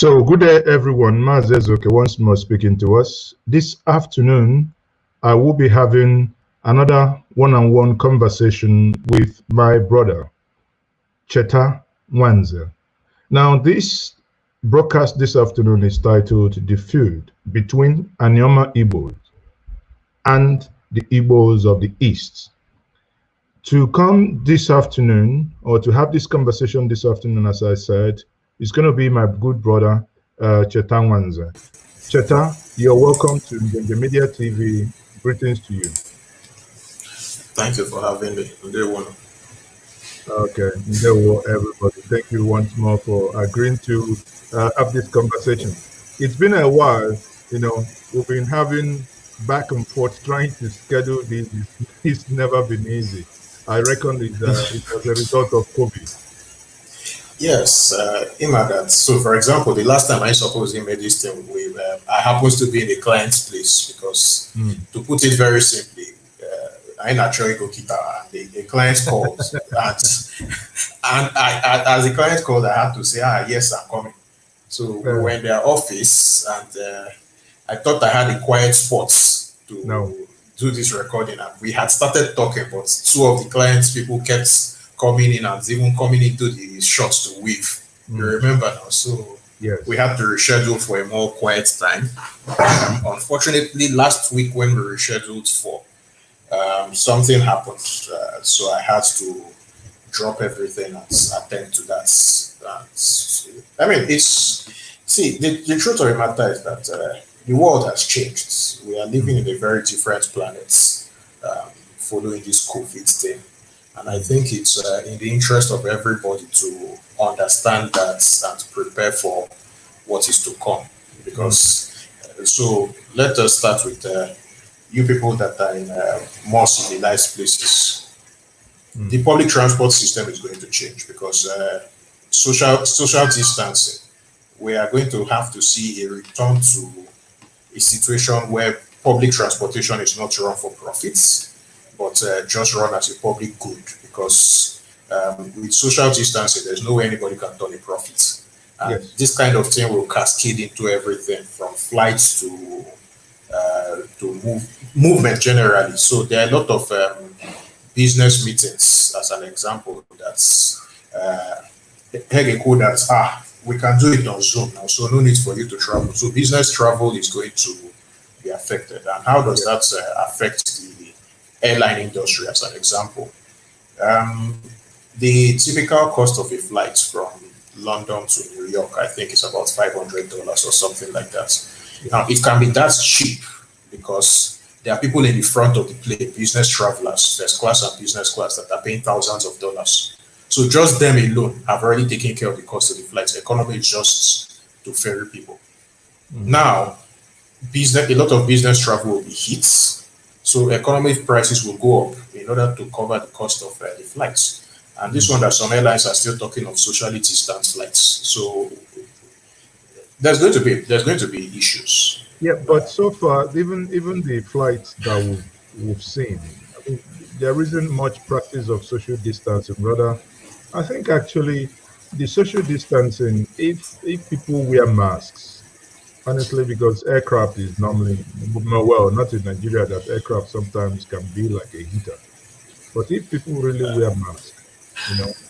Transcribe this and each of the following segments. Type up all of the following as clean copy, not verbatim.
So, good day, everyone. Maazi Ezeoke once more speaking to us. This afternoon, I will be having another one-on-one conversation with my brother, Cheta Nwanze. Now, this broadcast this afternoon is titled The Feud Between Anioma Igbos and the Igbos of the East. To come this afternoon, or to have this conversation this afternoon, as I said, is going to be my good brother, Cheta Nwanze. Cheta, you're welcome to Njenje Media TV. Greetings to you. Thank you for having me. Okay, hello everybody. Thank you once more for agreeing to have this conversation. It's been a while, we've been having back and forth trying to schedule this. It's never been easy. I reckon it's as a result of COVID. Yes, that. So, for example, the last time I suppose he made this thing, I happens to be in the client's place because, to put it very simply, I naturally go guitar and the client calls and I, as the client called, I had to say, yes, I'm coming. So we were in their office and I thought I had a quiet spot to do this recording, and we had started talking, but two of the clients people kept coming in and even coming into the shots to weave. You remember now? So we had to reschedule for a more quiet time. Unfortunately, last week when we rescheduled for, something happened, so I had to drop everything and attend to that. I mean, the truth of the matter is that the world has changed. We are living in a very different planet following this COVID thing. And I think it's in the interest of everybody to understand that and to prepare for what is to come. Because, so let us start with you people that are in more civilized places. The public transport system is going to change because social distancing, we are going to have to see a return to a situation where public transportation is not run for profits, but just run as a public good, because with social distancing, there's no way anybody can turn a profit. And this kind of thing will cascade into everything from flights to movement generally. So there are a lot of business meetings, as an example, that's we can do it on Zoom now, so no need for you to travel. So business travel is going to be affected. And how does that affect the airline industry, as an example? The typical cost of a flight from London to New York, I think, is about $500 or something like that. Now, it can be that cheap because there are people in the front of the plane, business travelers, first class and business class, that are paying thousands of dollars. So just them alone have already taken care of the cost of the flight. The economy is just to ferry people. Now, a lot of business travel will be hit. So economic prices will go up in order to cover the cost of the flights. And this one, that some airlines are still talking of socially distanced flights. So there's going to be issues. Yeah, but so far, even the flights that we've seen, I mean, there isn't much practice of social distancing. Rather, I think actually the social distancing, if people wear masks, honestly, because aircraft is normally, well, not in Nigeria, that aircraft sometimes can be like a heater. But if people really wear masks,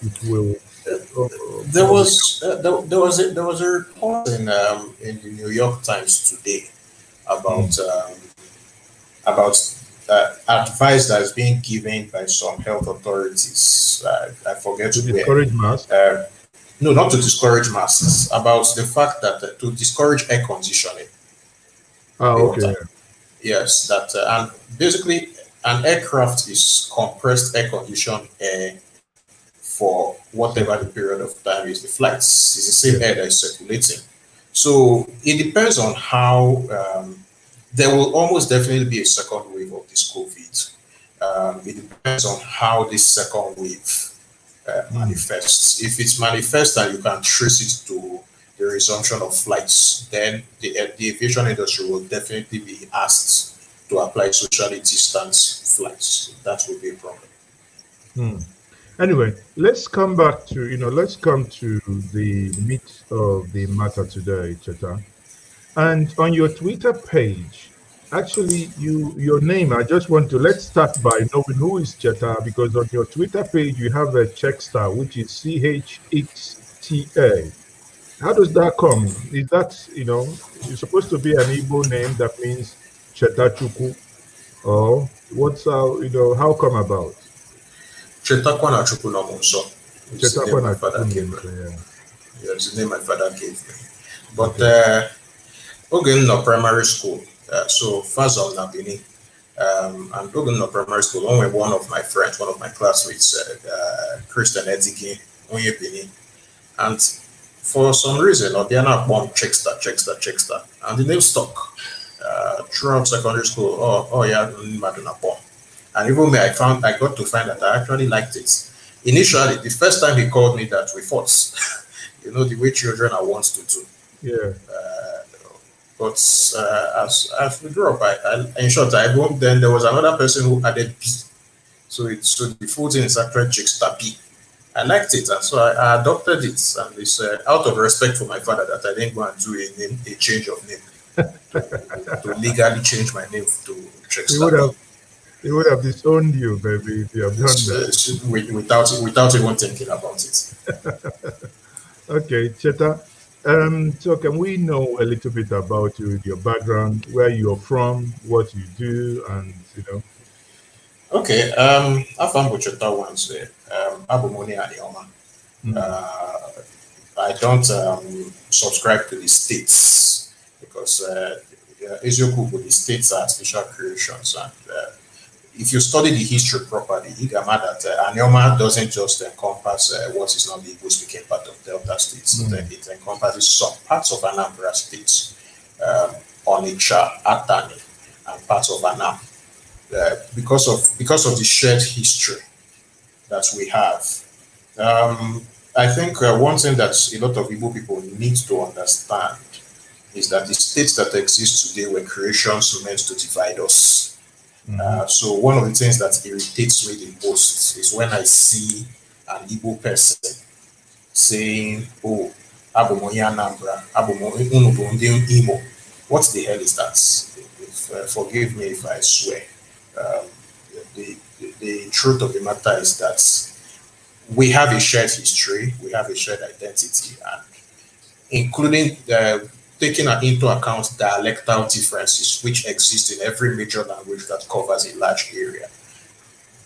it will. There was a report in the New York Times today about advice that is being given by some health authorities. I forget to discourage masks. No, not to discourage masks. About the fact that to discourage air conditioning. Okay. Yes, that and basically an aircraft is compressed air conditioned air for whatever the period of time is. The flights is the same air that is circulating. So it depends on how there will almost definitely be a second wave of this COVID. It depends on how this second wave manifests. If it's manifests and you can trace it to the resumption of flights, then the aviation industry will definitely be asked to apply socially distanced flights. That will be a problem. Anyway, let's come back to, let's come to the meat of the matter today, Cheta. And on your Twitter page, actually, your name, I just want to, let's start by knowing who is Cheta, because on your Twitter page, you have a check star, which is CHXTA. How does that come? Is that, it's supposed to be an Igbo name that means Cheta Chuku, or what's how come about? Cheta Kwanachukwu no Munso is Cheta the name my Kwana father Chuku gave means, me. yeah. Yeah, it's the name my father gave me. But Okay. oge no primary school, so Fazal Nabini, and oge no primary school, only one of my friends, one of my classmates, Christian Ediki, onye Bini, and for some reason, Obiana bomb Checkstar, and the name stuck throughout secondary school. Oh yeah, Madonna bomb. And even me, I got to find that I actually liked it. Initially, the first time he called me that, we fought. The way children are wont to do. Yeah. But as we grew up, in short, then there was another person who added B. So the full thing is actually Chickster B. I liked it, and so I adopted it. And it's out of respect for my father that I didn't go and do a change of name to legally change my name to Chickster B. He would have disowned you, baby, if you have done that. Without even thinking about it. Okay, Cheta. So can we know a little bit about you, your background, where you're from, what you do, and Okay, afam bụ Cheta Nwanze. Abụ m onye Anioma. I don't subscribe to the states because Ezeoke, the states are artificial creations, and if you study the history properly, you get mad that Anioma doesn't just encompass what is not the Igbo speaking part of Delta states. It encompasses some parts of Anambra states, Onitsha, Atani, and parts of Anam. Because of the shared history that we have. I think one thing that a lot of Igbo people need to understand is that the states that exist today were creations meant to divide us. So one of the things that irritates me the most is when I see an Igbo person saying, "Oh, Abomoye Anambra, Abomoye Imo." What the hell is that? Forgive me if I swear. The truth of the matter is that we have a shared history, we have a shared identity, and including taking into account dialectal differences which exist in every major language that covers a large area.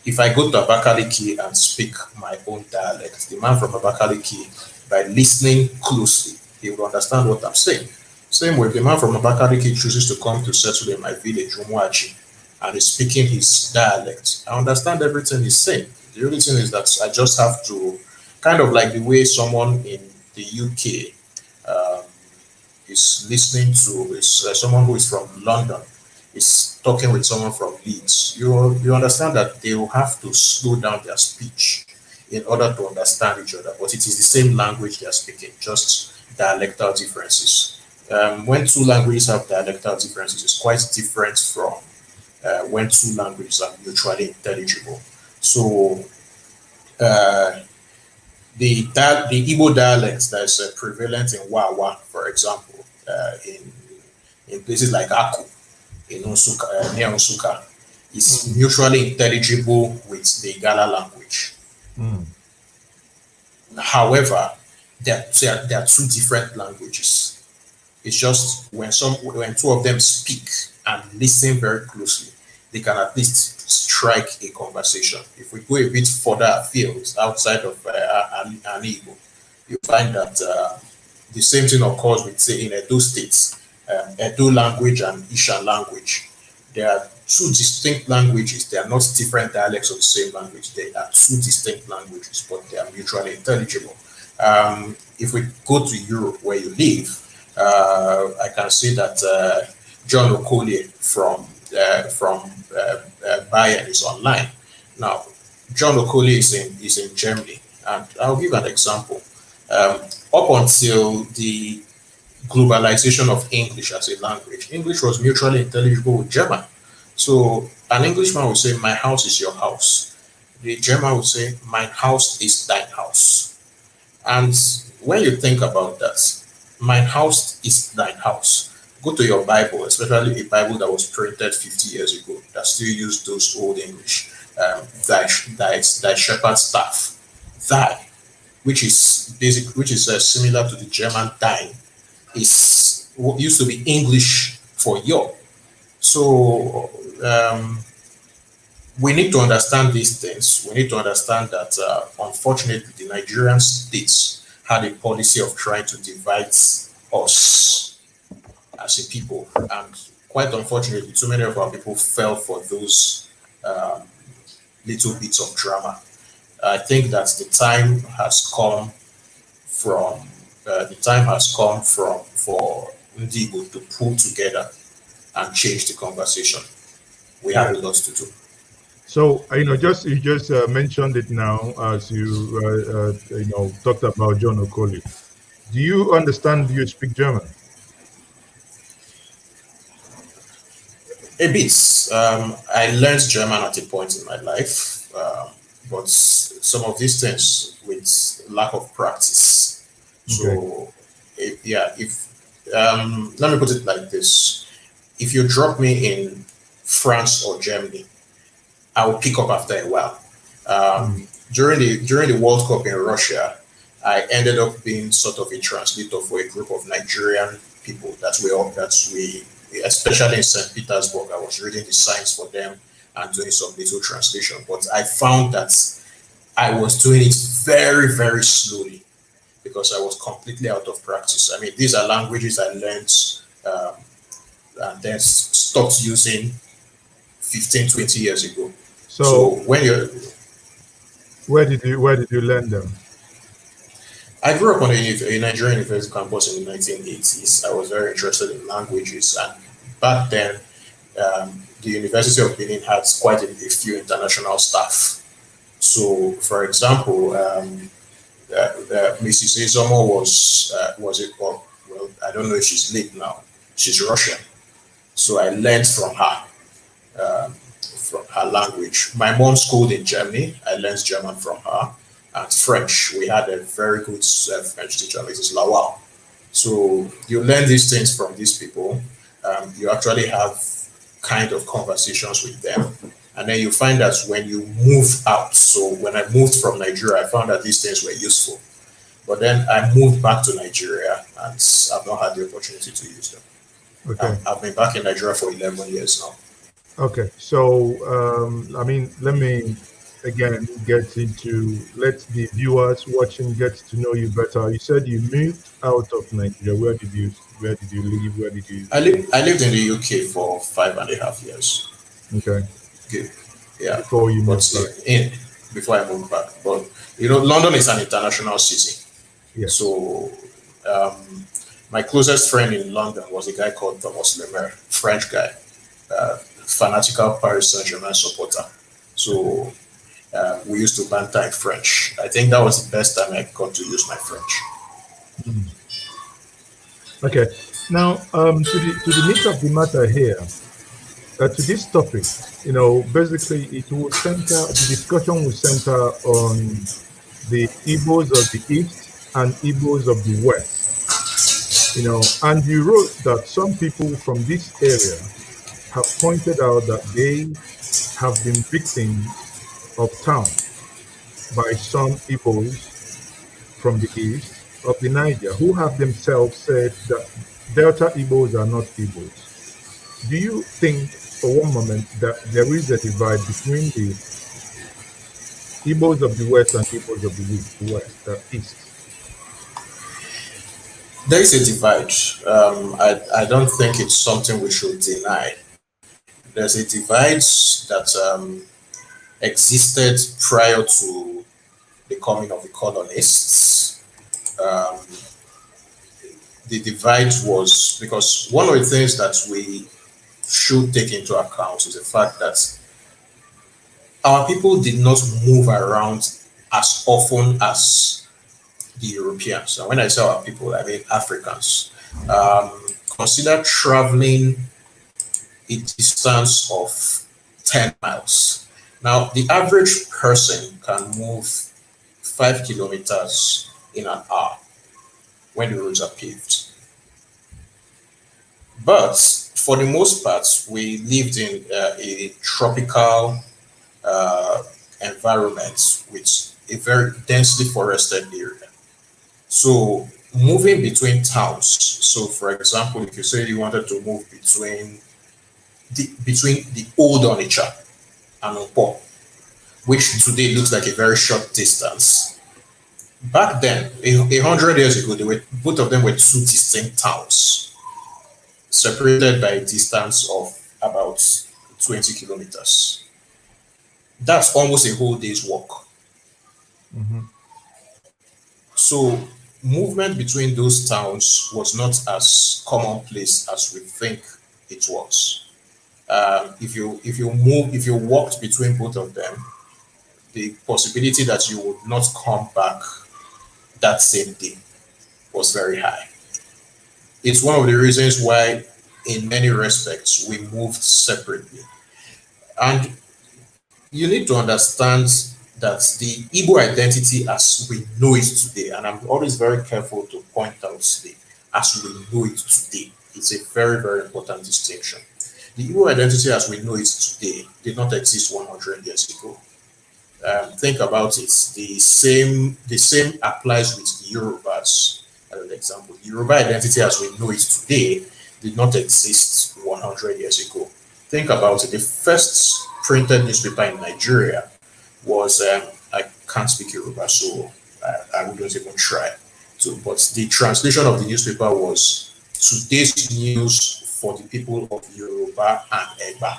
If I go to Abakaliki and speak my own dialect, the man from Abakaliki, by listening closely, he will understand what I'm saying. Same way, the man from Abakaliki chooses to come to settle in my village, Umuachi, and is speaking his dialect. I understand everything he's saying. The only thing is that I just have to, kind of like the way someone in the UK is listening to someone who is from London is talking with someone from Leeds. You understand that they will have to slow down their speech in order to understand each other, but it is the same language they are speaking, just dialectal differences. When two languages have dialectal differences, it's quite different from when two languages are mutually intelligible. So the Igbo dialect that is prevalent in Wawa, for example, in places like Aku, in Nsuka, near Nsuka, is mutually intelligible with the Igala language. However, there are two different languages. It's just when two of them speak and listen very closely, they can at least strike a conversation. If we go a bit further afield, outside of Igbo, you find that the same thing occurs with, say, in Edo states, Edo language and Ishan language. There are two distinct languages. They are not different dialects of the same language. They are two distinct languages, but they are mutually intelligible. If we go to Europe, where you live, I can say that John Okolie from Bayern is online. Now, John Okolie is in Germany, and I'll give an example. Up until the globalization of English as a language, English was mutually intelligible with German. So an Englishman would say, "My house is your house." the German would say, "Mein Haus ist dein Haus." And when you think about that, "Mein Haus ist dein Haus," go to your Bible, especially a Bible that was printed 50 years ago, that still used those old English, thy shepherd's staff, thy, which is basic, which is similar to the German dein, is what used to be English for your. So we need to understand these things. We need to understand that, unfortunately, the Nigerian states had a policy of trying to divide us as a people. And quite unfortunately, too many of our people fell for those little bits of drama. I think that the time has come for Igbo to pull together and change the conversation. We have a lot to do. So you just mentioned it now as you talked about John Okoli. Do you understand? Do you speak German? A bit. I learned German at a point in my life, but some of these things with lack of practice. So, let me put it like this: if you drop me in France or Germany, I will pick up after a while. During the World Cup in Russia, I ended up being sort of a translator for a group of Nigerian people especially in St. Petersburg. I was reading the signs for them and doing some little translation. But I found that I was doing it very, very slowly because I was completely out of practice. I mean, these are languages I learned and then stopped using 15, 20 years ago. So when you're... Where did you learn them? I grew up on a Nigerian university campus in the 1980s. I was very interested in languages, and back then, the University of Benin had quite a few international staff. So, for example, Mrs. Ezomo well, I don't know if she's late now. She's Russian, so I learned from her language. My mom schooled in Germany. I learned German from her. And French, we had a very good French teacher, Mrs. Lawal. So you learn these things from these people. You actually have kind of conversations with them. And then you find that when you move out, so when I moved from Nigeria, I found that these things were useful. But then I moved back to Nigeria and I've not had the opportunity to use them. Okay. I've been back in Nigeria for 11 years now. Okay. So, let me again let the viewers watching get to know you better. You said you moved out of Nigeria. Where did you live? I lived in the UK for 5.5 years. Okay. Good. Yeah. Before you moved back. Before I moved back. But London is an international city. Yeah. So my closest friend in London was a guy called Thomas Lemaire, French guy, fanatical Paris Saint-Germain supporter. So we used to banter in French. I think that was the best time I got to use my French. Okay. Now, to the meat of the matter here, to this topic, basically the discussion will center on the Igbos of the East and Igbos of the West. And you wrote that some people from this area have pointed out that they have been victims of town by some Igbos from the east of the Niger, who have themselves said that Delta Igbos are not Igbos. Do you think for one moment that there is a divide between the Igbos of the West and Igbos of the East? There is a divide. I don't think it's something we should deny. There's a divide that existed prior to the coming of the colonists. The divide was because one of the things that we should take into account is the fact that our people did not move around as often as the Europeans. And when I say our people, I mean Africans. Consider traveling a distance of 10 miles. Now, the average person can move 5 kilometers in an hour when the roads are paved. But for the most part, we lived in a tropical environment with a very densely forested area. So moving between towns. So for example, if you say you wanted to move between the old Onitsha and Opo, which today looks like a very short distance. Back then, 100 years ago, both of them were two distinct towns, separated by a distance of about 20 kilometers. That's almost a whole day's walk. Mm-hmm. So movement between those towns was not as commonplace as we think it was. If you walked between both of them, the possibility that you would not come back that same day was very high. It's one of the reasons why, in many respects, we moved separately. And you need to understand that the Igbo identity as we know it today, and I'm always very careful to point out the as we know it today, it's a very, very important distinction. The Igbo identity as we know it today did not exist 100 years ago. Think about it. The same applies with the Yorubas. As an example, the Yoruba identity as we know it today did not exist 100 years ago. Think about it. The first printed newspaper in Nigeria was, I can't speak Yoruba, so I wouldn't even try. So, but the translation of the newspaper was today's news for the people of Yoruba and Egba.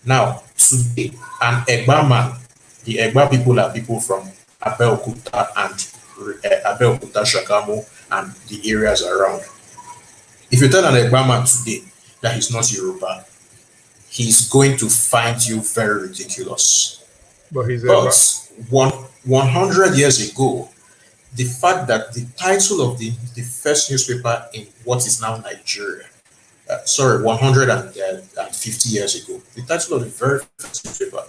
Now, today, an Egba man, the Egba people are people from Abeokuta and Abeokuta, Shagamu, and the areas around. If you tell an Egba man today that he's not Yoruba, he's going to find you very ridiculous. But 100 years ago, the fact that the title of the first newspaper in what is now Nigeria, 150 years ago, the title of the very first newspaper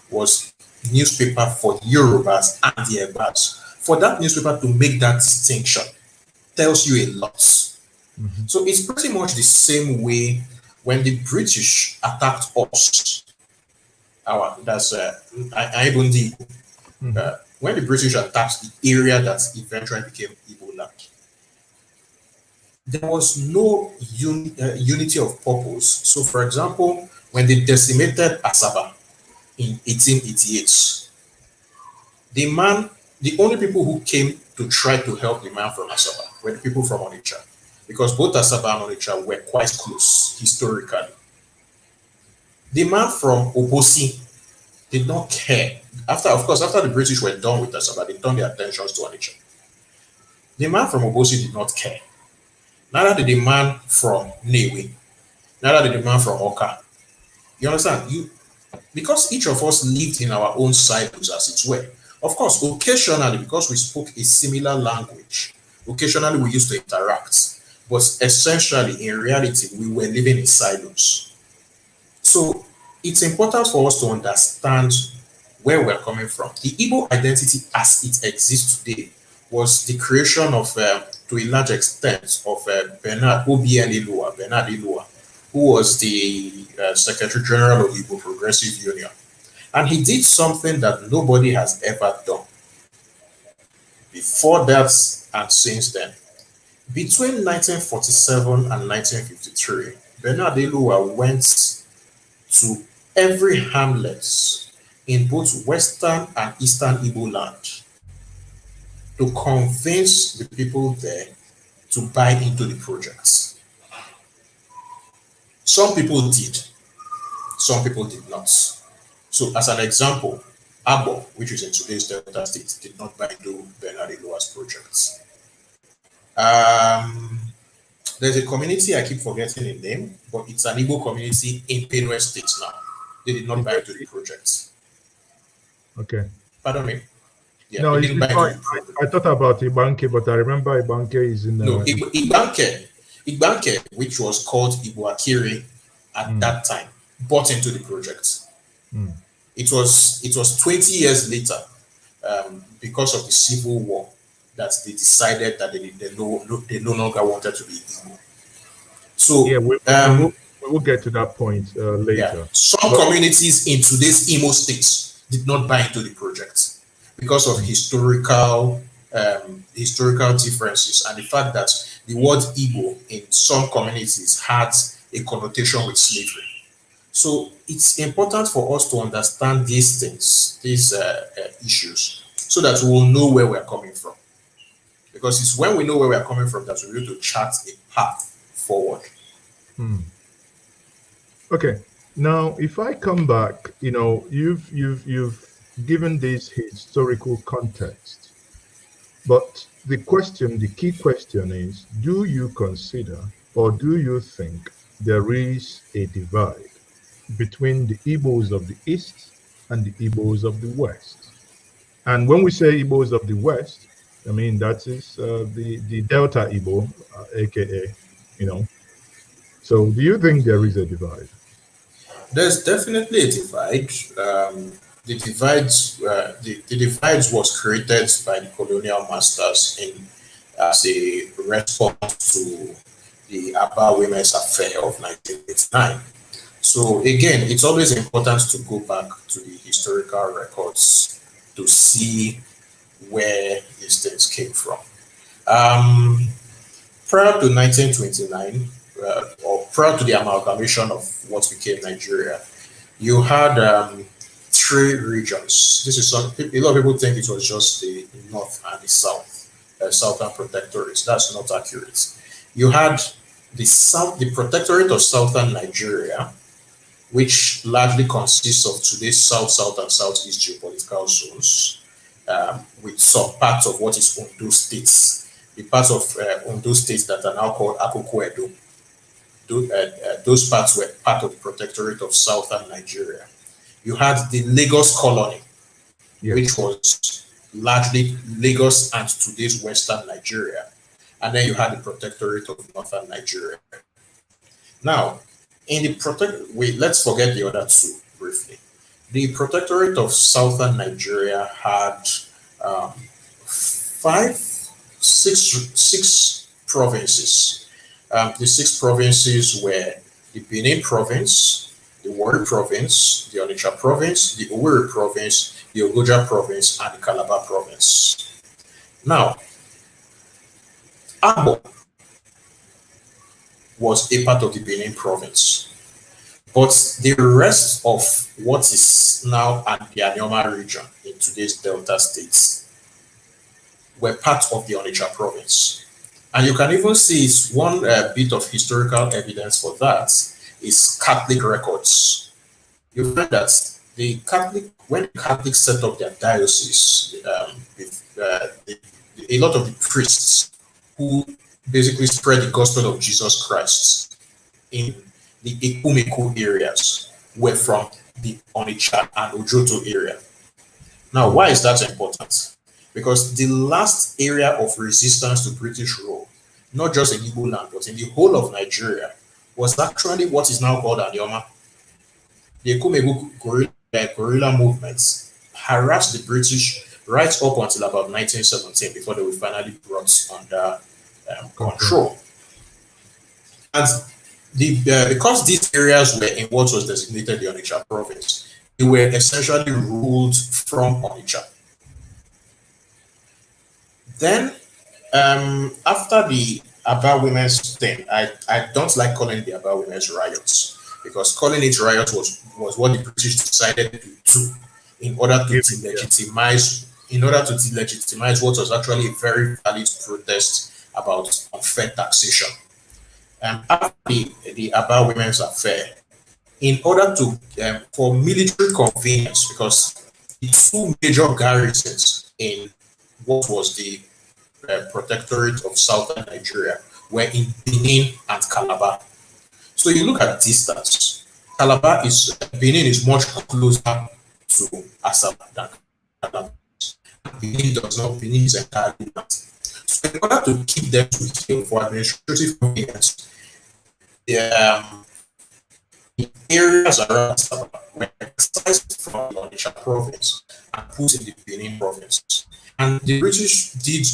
was Newspaper for Yorubas and the Egbas. For that newspaper to make that distinction tells you a lot. Mm-hmm. So it's pretty much the same way when the British attacked us. When the British attacked the area that eventually became Igbo land, there was no unity of purpose. So, for example, when they decimated Asaba in 1888, the only people who came to try to help the man from Asaba were the people from Onitsha, because both Asaba and Onitsha were quite close historically. The man from Obosi did not care. After the British were done with Asaba, they turned their attentions to Onitsha. The man from Obosi did not care. Neither did the man from Newe. Neither did the man from Oka. You understand? Because each of us lived in our own silos, as it were. Of course, occasionally, because we spoke a similar language, occasionally we used to interact. But essentially, in reality, we were living in silos. So it's important for us to understand where we're coming from. The Igbo identity as it exists today was the creation of, to a large extent, of Bernard Ilua, who was the Secretary General of the Igbo Progressive Union. And he did something that nobody has ever done before that and since then. Between 1947 and 1953, Bernard Ilua went to every hamlet in both Western and Eastern Igbo land to convince the people there to buy into the projects. Some people did, some people did not. So as an example, Abo, which is in today's Delta State, did not buy into Bernard Ilua's projects. There's a community, I keep forgetting the name, but it's an Igbo community in Benue State now. They did not buy into the projects. Okay. Pardon me? Yeah, no, they didn't buy into the project. I thought about Ibanke, but I remember Ibanke is in... No, Ibanke, which was called Igbo Akiri at that time, bought into the project. Mm. It was 20 years later, because of the civil war, that they decided that they no longer wanted to be Igbo. Yeah, So we will get to that point yeah, later. some But communities in today's Imo states did not buy into the project because of historical differences and the fact that the word Igbo in some communities had a connotation with slavery. So it's important for us to understand these things, these issues, so that we will know where we're coming from. Because it's when we know where we're coming from that we're able to chart a path forward. hmm. Okay. Now, if I come back, you've given this historical context, but the key question is, do you consider or do you think there is a divide between the Igbos of the East and the Igbos of the West? And when we say Igbos of the West, I mean that is the Delta Igbo, aka, you know. So, do you think there is a divide? There's definitely a divide. The divides was created by the colonial masters in as a response to the Aba Women's Affair of 1989. So again, it's always important to go back to the historical records to see where these things came from. Um, Prior to 1929, or prior to the amalgamation of what became Nigeria, you had three regions. This is a lot of people think it was just the north and the south, southern protectorates. That's not accurate. You had the protectorate of southern Nigeria, which largely consists of today's south, south, and southeast geopolitical zones, with some parts of what is Ondo states, the parts of Ondo states that are now called Akoko Edo. Those parts were part of the protectorate of southern Nigeria. You had the Lagos colony, Yes. which was largely Lagos and today's western Nigeria. And then you had the protectorate of northern Nigeria. Now, in the let's forget the other two briefly. The protectorate of southern Nigeria had six provinces. The six provinces were the Benin province, the Warri province, the Onitsha province, the Owerri province, the Ogoja province, and the Calabar province. Now, Abo was a part of the Benin province, but the rest of what is now the Anioma region in today's Delta states were part of the Onitsha province. And you can even see one bit of historical evidence for that is Catholic records. You find that when the Catholics set up their diocese, a lot of the priests who basically spread the gospel of Jesus Christ in the Ekumeko areas were from the Onitsha and Ojoto area. Now, why is that important? Because the last area of resistance to British rule, not just in Igbo land, but in the whole of Nigeria, was actually what is now called Anioma. The Ekumego guerrilla movements harassed the British right up until about 1917 before they were finally brought under control. And because these areas were in what was designated the Onitsha province, they were essentially ruled from Onitsha. Then, after the Aba women's thing, I don't like calling the Aba women's riots, because calling it riot was what the British decided to do in order to delegitimize what was actually a very valid protest about unfair taxation. After the Aba women's affair, in order to for military convenience, because the two major garrisons in what was the protectorate of southern Nigeria were in Benin and Calabar. So you look at distance, Benin is much closer to Asaba than Calabar. Benin is entirely not. So in order to keep them to heel for administrative convenience, the areas around Asaba were excised excised from the Onitsha province and put in the Benin province. And the British did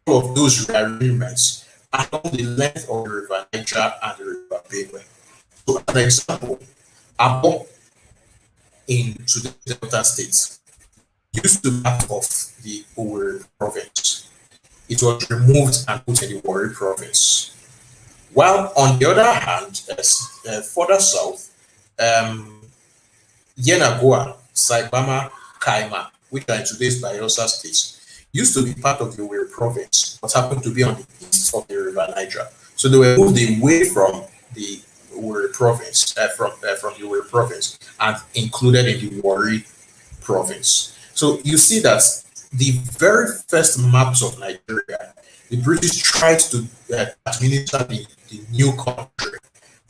all of those rearrangements along the length of the River Niger and the River Benue. So, as an example, Abo in today's Delta State used to be part of the Owerri province. It was removed and put in the Warri province. While on the other hand, further south, Yenagoa, Saibama, Kaima, which are in today's Bayelsa State, used to be part of the Owerri province, but happened to be on the east of the River Niger. So they were moved away from the Owerri province, from the Owerri province, and included in the Warri province. So you see that the very first maps of Nigeria, the British tried to administer the new country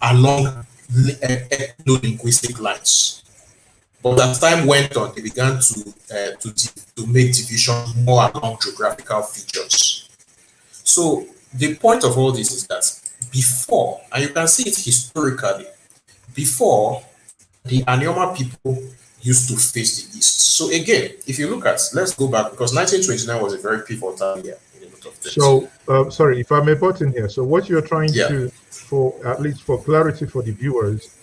along ethno-linguistic lines. But as time went on, they began to make divisions more along geographical features. So the point of all this is that before, and you can see it historically, before the Anioma people used to face the east. So again, if you look at, let's go back, because 1929 was a very pivotal year in a lot of things. So, sorry, if I may put in here, so what you're trying to, for at least for clarity for the viewers,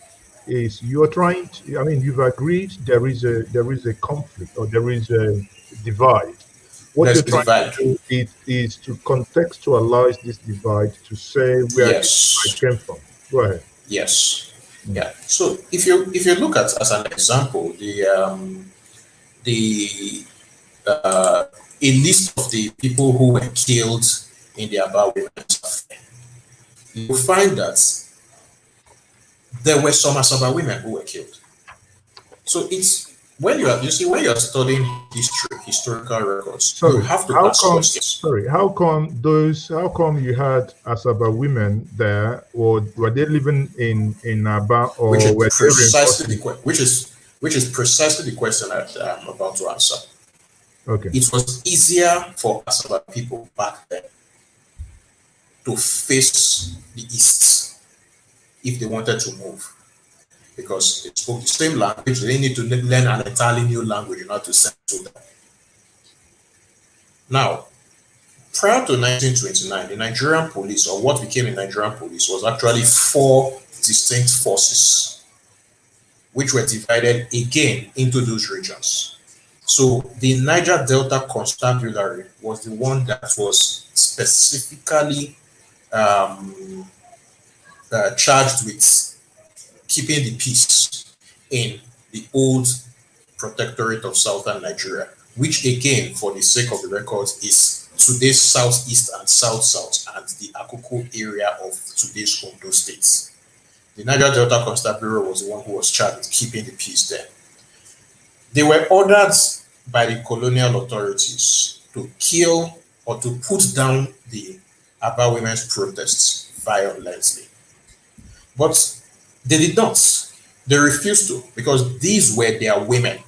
is you're trying to, I mean, you've agreed there is a conflict or there is a divide. What you're trying to do is to contextualize this divide to say where it came from. Go ahead. Yes. Yeah. So if you look at, as an example, a list of the people who were killed in the Abia women's affair, you will find that there were some Asaba women who were killed. So it's when you're studying history, historical records, you have to ask questions. Sorry, how come you had Asaba women there, or were they living in Aba, or which is were precisely the question I'm about to answer. Okay. It was easier for Asaba people back then to face the East if they wanted to move, because they spoke the same language. They didn't need to learn an entirely new language in order to settle them. Now, prior to 1929, the Nigerian police, or what became the Nigerian police, was actually 4 distinct forces, which were divided again into those regions. So the Niger Delta Constabulary was the one that was specifically charged with keeping the peace in the old protectorate of southern Nigeria, which again, for the sake of the records, is today's southeast and south-south and the Akoko area of today's Ondo State. The Niger Delta Constabulary was the one who was charged with keeping the peace there. They were ordered by the colonial authorities to kill or to put down the Aba women's protests violently. But they did not. They refused to, because these were their women,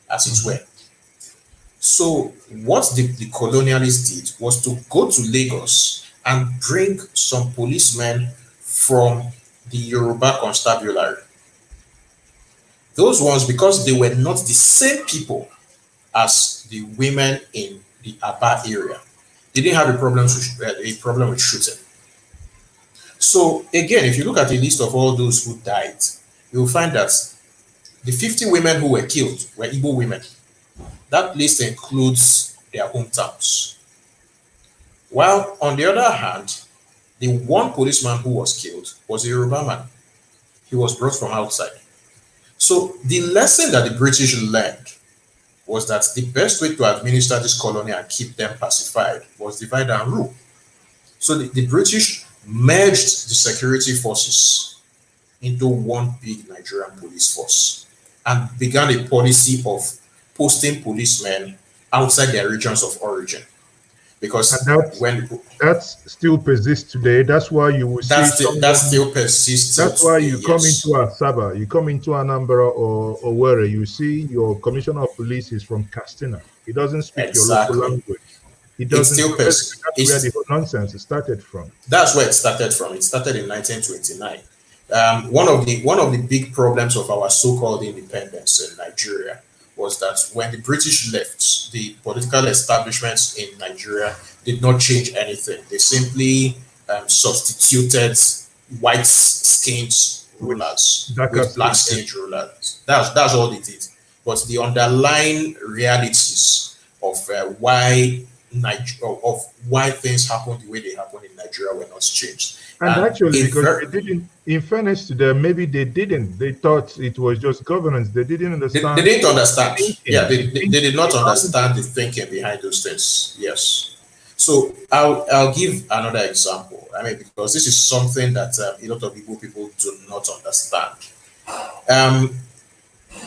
as it were. So what the colonialists did was to go to Lagos and bring some policemen from the Yoruba Constabulary. Those ones, because they were not the same people as the women in the Aba area, they didn't have a problem with shooting. So again, if you look at the list of all those who died, you will find that the 50 women who were killed were Igbo women. That list includes their hometowns. While on the other hand, the one policeman who was killed was a Yoruba man. He was brought from outside. So the lesson that the British learned was that the best way to administer this colony and keep them pacified was divide and rule. So the British merged the security forces into one big Nigerian police force and began a policy of posting policemen outside their regions of origin. Because that still persists today. That's why you will see that still persists. That's why you come into Asaba, you come into Anambra or Owerri, you see your commissioner of police is from Castina. He doesn't speak your local language. It doesn't. That's where the nonsense started from. That's where it started from. It started in 1929. One of the big problems of our so-called independence in Nigeria was that when the British left, the political establishments in Nigeria did not change anything. They simply substituted white-skinned rulers with black-skinned rulers. That's all they did. But the underlying realities of why things happened the way they happened in Nigeria were not changed. And actually, because they didn't, in fairness to them, maybe they didn't. They thought it was just governance. They didn't understand. They didn't understand. Yeah, they did not understand the thinking behind those things. Yes. So I'll give another example. I mean, because this is something that a lot of Igbo people do not understand.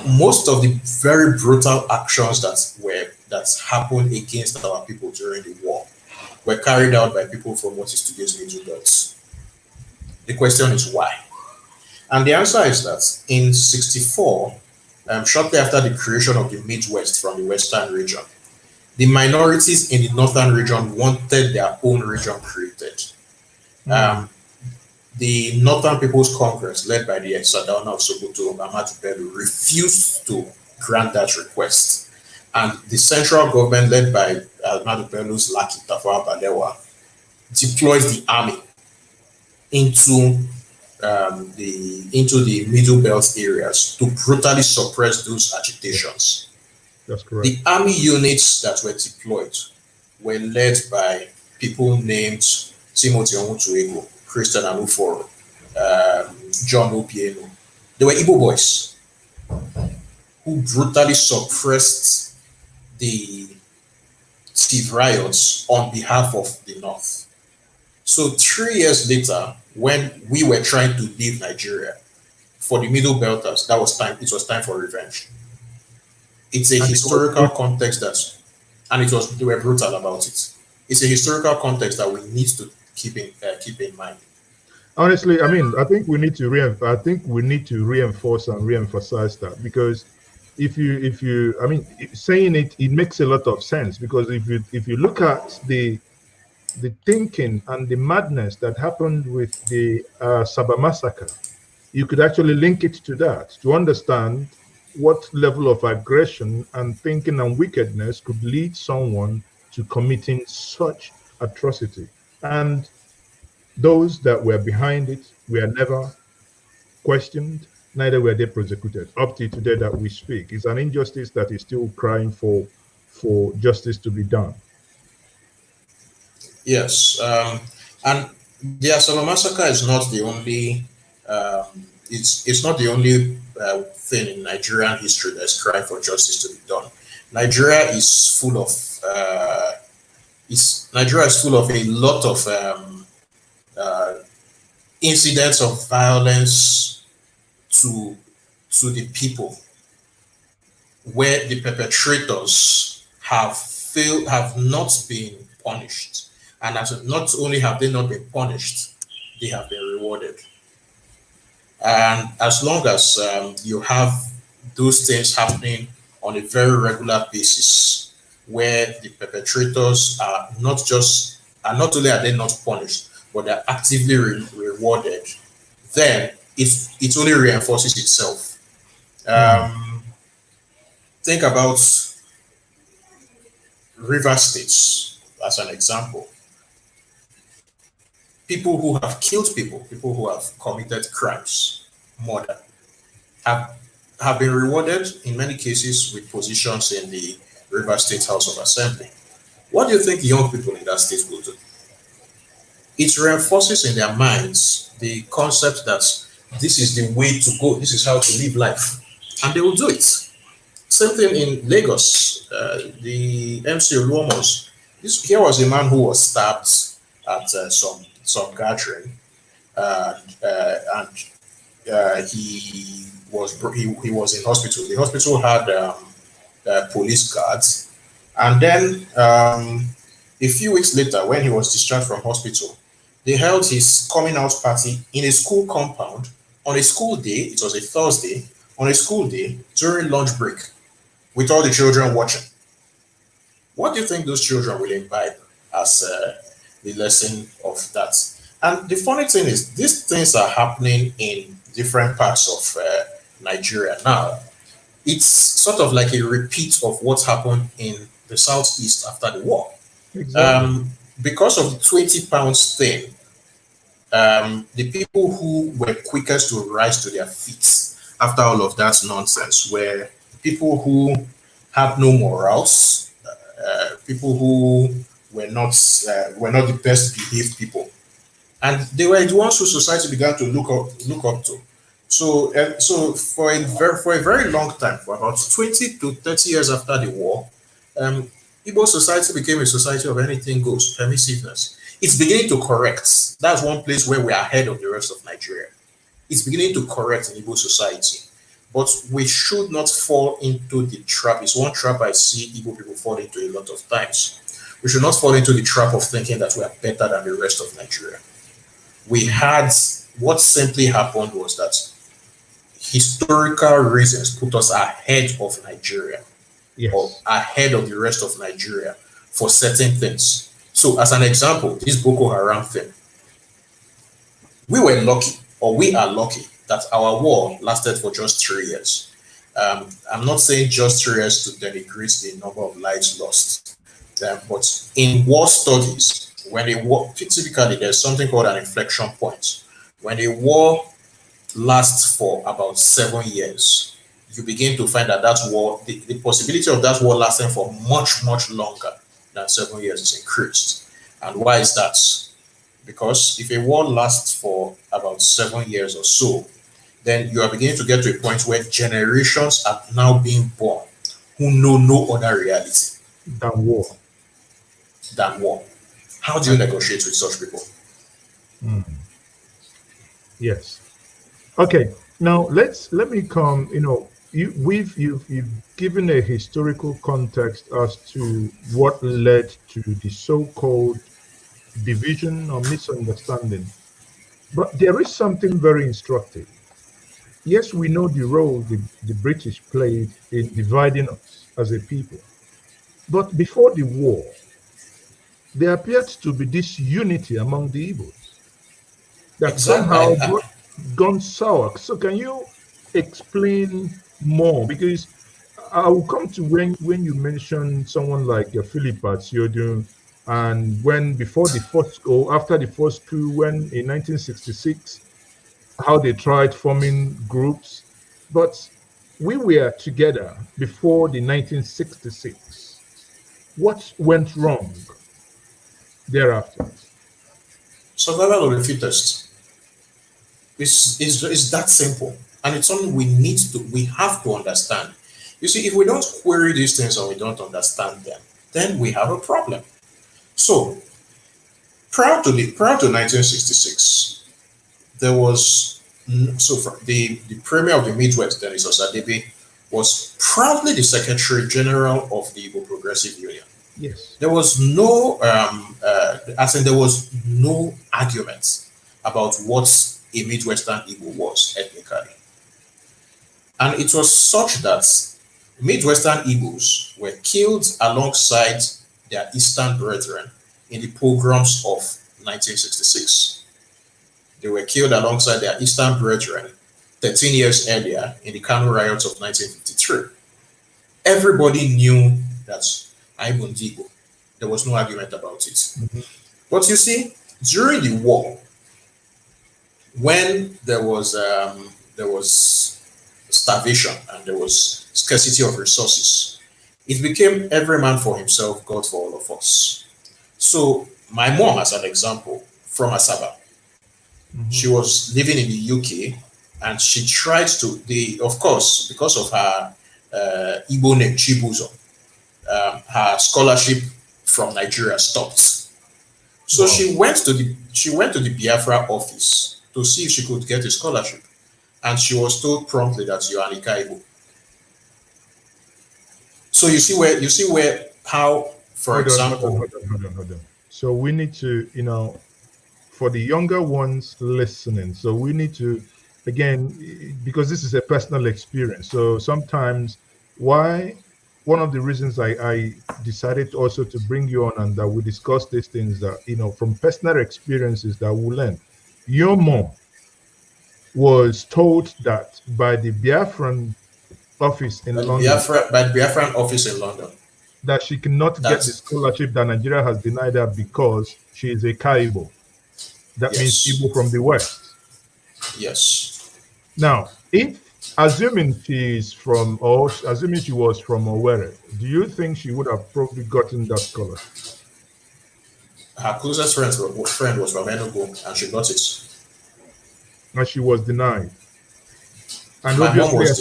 Most of the very brutal actions that happened against our people during the war were carried out by people from what is today's Middle Belt. The question is why? And the answer is that in 1964, shortly after the creation of the Midwest from the Western region, the minorities in the Northern region wanted their own region created. The Northern People's Congress, led by the ex-Sadauna of Sokoto, Ahmadu Bello, refused to grant that request. And the central government, led by Ahmadu Bello's Laki Tafawa Balewa, deployed the army into the Middle Belt areas to brutally suppress those agitations. That's correct. The army units that were deployed were led by people named Timothy Onwutuego, Christian Anuforo, John Obieno. They were Igbo boys who brutally suppressed the civil riots on behalf of the North. So 3 years later, when we were trying to leave Nigeria, for the Middle Belters, it was time for revenge. It's a historical context they were brutal about it. It's a historical context that we need to keep in mind. Honestly, I mean, I think we need to reinforce and reemphasize that, because if you, I mean, saying it makes a lot of sense, because if you look at the thinking and the madness that happened with the Saba massacre, you could actually link it to that to understand what level of aggression and thinking and wickedness could lead someone to committing such atrocity. And those that were behind it were never questioned, neither were they prosecuted. Up to today that we speak, it's an injustice that is still crying for justice to be done. Yes, and the Asaba massacre is not the only. It's not the only thing in Nigerian history that's crying for justice to be done. Nigeria is full of a lot of incidents of violence to the people, where the perpetrators have not been punished, and not only have they not been punished, they have been rewarded. And as long as you have those things happening on a very regular basis, where the perpetrators are not only are they not punished, but they're actively rewarded, then it only reinforces itself. Think about river states as an example. People who have killed people who have committed crimes, murder, have been rewarded in many cases with positions in the River State House of Assembly. What do you think young people in that state will do? It reinforces in their minds the concept that this is the way to go, this is how to live life, and they will do it. Same thing in Lagos, the MC Oluomos. Here was a man who was stabbed at some gathering, and he was in hospital. The hospital had police guards, and then a few weeks later, when he was discharged from hospital, they held his coming out party in a school compound on a school day. It was a Thursday, on a school day during lunch break, with all the children watching. What do you think those children will imbibe as the lesson of that? And the funny thing is, these things are happening in different parts of Nigeria now. It's sort of like a repeat of what happened in the southeast after the war. Exactly. Because of the 20 pounds thing, the people who were quickest to rise to their feet after all of that nonsense were people who had no morals, people who were not the best behaved people, and they were the ones who society began to look up to. So for a very long time, for about 20 to 30 years after the war, um, Igbo society became a society of anything goes, permissiveness. It's beginning to correct. That's one place where we are ahead of the rest of Nigeria. It's beginning to correct in Igbo society. But we should not fall into the trap. It's one trap I see Igbo people fall into a lot of times. We should not fall into the trap of thinking that we are better than the rest of Nigeria. What simply happened was that historical reasons put us ahead of Nigeria, Yes. or ahead of the rest of Nigeria for certain things. So, as an example, this Boko Haram thing, we were lucky, or we are lucky, that our war lasted for just 3 years. I'm not saying just 3 years to denigrate the number of lives lost, but in war studies, when a war, typically there's something called an inflection point. When a war lasts for about 7 years, you begin to find that the possibility of that war lasting for much, much longer than 7 years is increased. And why is that? Because if a war lasts for about 7 years or so, then you are beginning to get to a point where generations are now being born who know no other reality Than war. than war. How do you negotiate with such people? Yes. Okay. Now let me come. You've given a historical context as to what led to the so-called division or misunderstanding. But there is something very instructive. Yes, we know the role the British played in dividing us as a people. But before the war, there appeared to be this unity among the Igbos that somehow Exactly. gone sour. So can you explain more? Because I will come to when you mention someone like Philip Atiyodun, and when before the first or after the first coup, when in 1966, how they tried forming groups, but we were together before the 1966. What went wrong thereafter? Survival of the fittest. It's that simple. And it's something we have to understand. You see, if we don't query these things or we don't understand them, then we have a problem. So, prior to 1966, there was the premier of the Midwest, Dennis Osadebe, was proudly the Secretary General of the Igbo Progressive Union. Yes. There was no, there was no argument about what a Midwestern Igbo was ethnically. And it was such that Midwestern Igbos were killed alongside their Eastern brethren in the pogroms of 1966. They were killed alongside their Eastern brethren 13 years earlier in the Kano riots of 1953. Everybody knew that Igbo. There was no argument about it. Mm-hmm. But you see, during the war, when there was starvation and there was scarcity of resources, it became every man for himself, God for all of us. So my mom, as an example, from Asaba, she was living in the UK, and she tried to, of course, because of her Igbo name, Chibuzo, her scholarship from Nigeria stopped. So Wow. she went to the Biafra office to see if she could get a scholarship, and she was told promptly that you are an Igbo. So you see where how, for example, Hold on. So we need to, for the younger ones listening, so we need to, again, because this is a personal experience. So sometimes why one of the reasons I decided also to bring you on and that we discuss these things that, from personal experiences that we learn. Your mom was told that by the Biafran office in London, by the Biafran office in London, that she cannot get the scholarship that Nigeria has denied her because she is a Kaibo. That means Igbo from the West. Yes. Now, assuming she was from Owerri, do you think she would have probably gotten that scholarship? Her closest friend was from Enugu, and she got it. And she was denied. And my mom was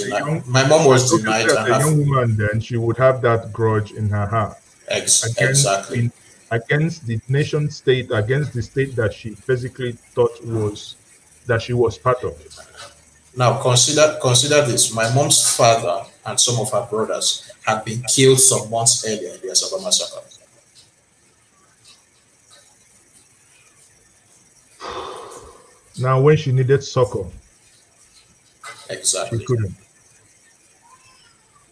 denied. As a young woman, then she would have that grudge in her heart. Exactly. Against the nation state, against the state that she basically thought that she was part of it. Now consider this. My mom's father and some of her brothers had been killed some months earlier in the Asaba massacre. Now, when she needed succor, exactly, she couldn't.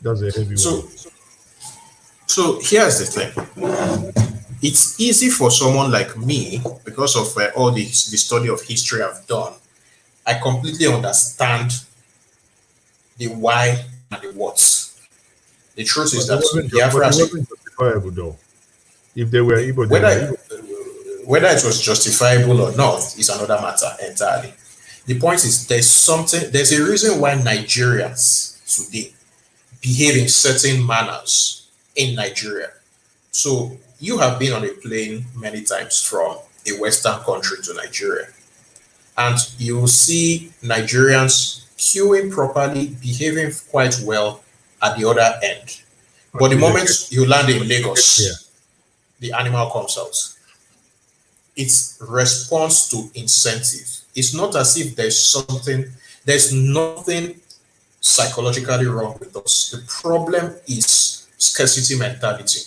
That's a heavy one. So here's the thing. It's easy for someone like me, because of all the study of history I've done. I completely understand the why and the what. The truth is that Biafra wasn't justifiable, though. If they were able, whether it was justifiable or not is another matter entirely. The point is there's a reason why Nigerians today behave in certain manners in Nigeria. So you have been on a plane many times from a Western country to Nigeria, and you will see Nigerians queuing properly, behaving quite well at the other end. But the moment you land in Lagos, the animal comes out. It's response to incentive. It's not as if there's nothing psychologically wrong with us. The problem is scarcity mentality.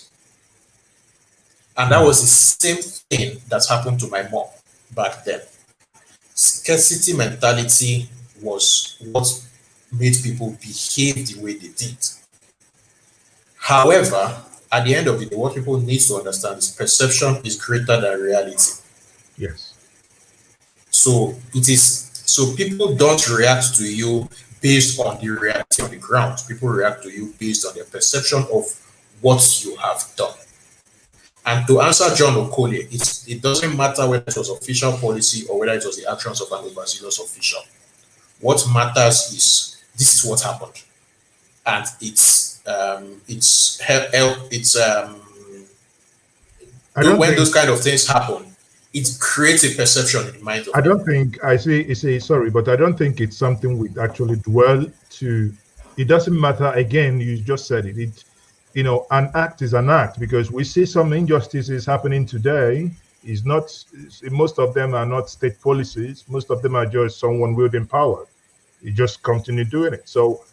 And that was the same thing that happened to my mom back then. Scarcity mentality was what made people behave the way they did. However, at the end of the day, what people need to understand is perception is greater than reality. Yes. So people don't react to you based on the reality on the ground. People react to you based on their perception of what you have done. And to answer John Okolie, it doesn't matter whether it was official policy or whether it was the actions of an overzealous official. What matters is this is what happened, and when those kind of things happen, it creates a perception in the mind of people. But I don't think it's something we actually dwell to. It doesn't matter. Again, you just said it. An act is an act, because we see some injustices happening today. Most of them are not state policies. Most of them are just someone wielding power. You just continue doing it. So,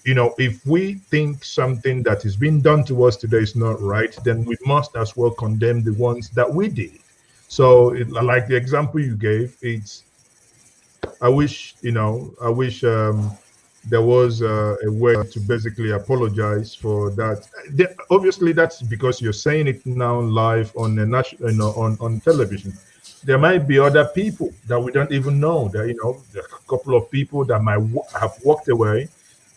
if we think something that is being done to us today is not right, then we must as well condemn the ones that we did. So, like the example you gave, I wish there was a way to basically apologize for that. Obviously, that's because you're saying it now live on the on television. There might be other people that we don't even know. There are a couple of people that might have walked away,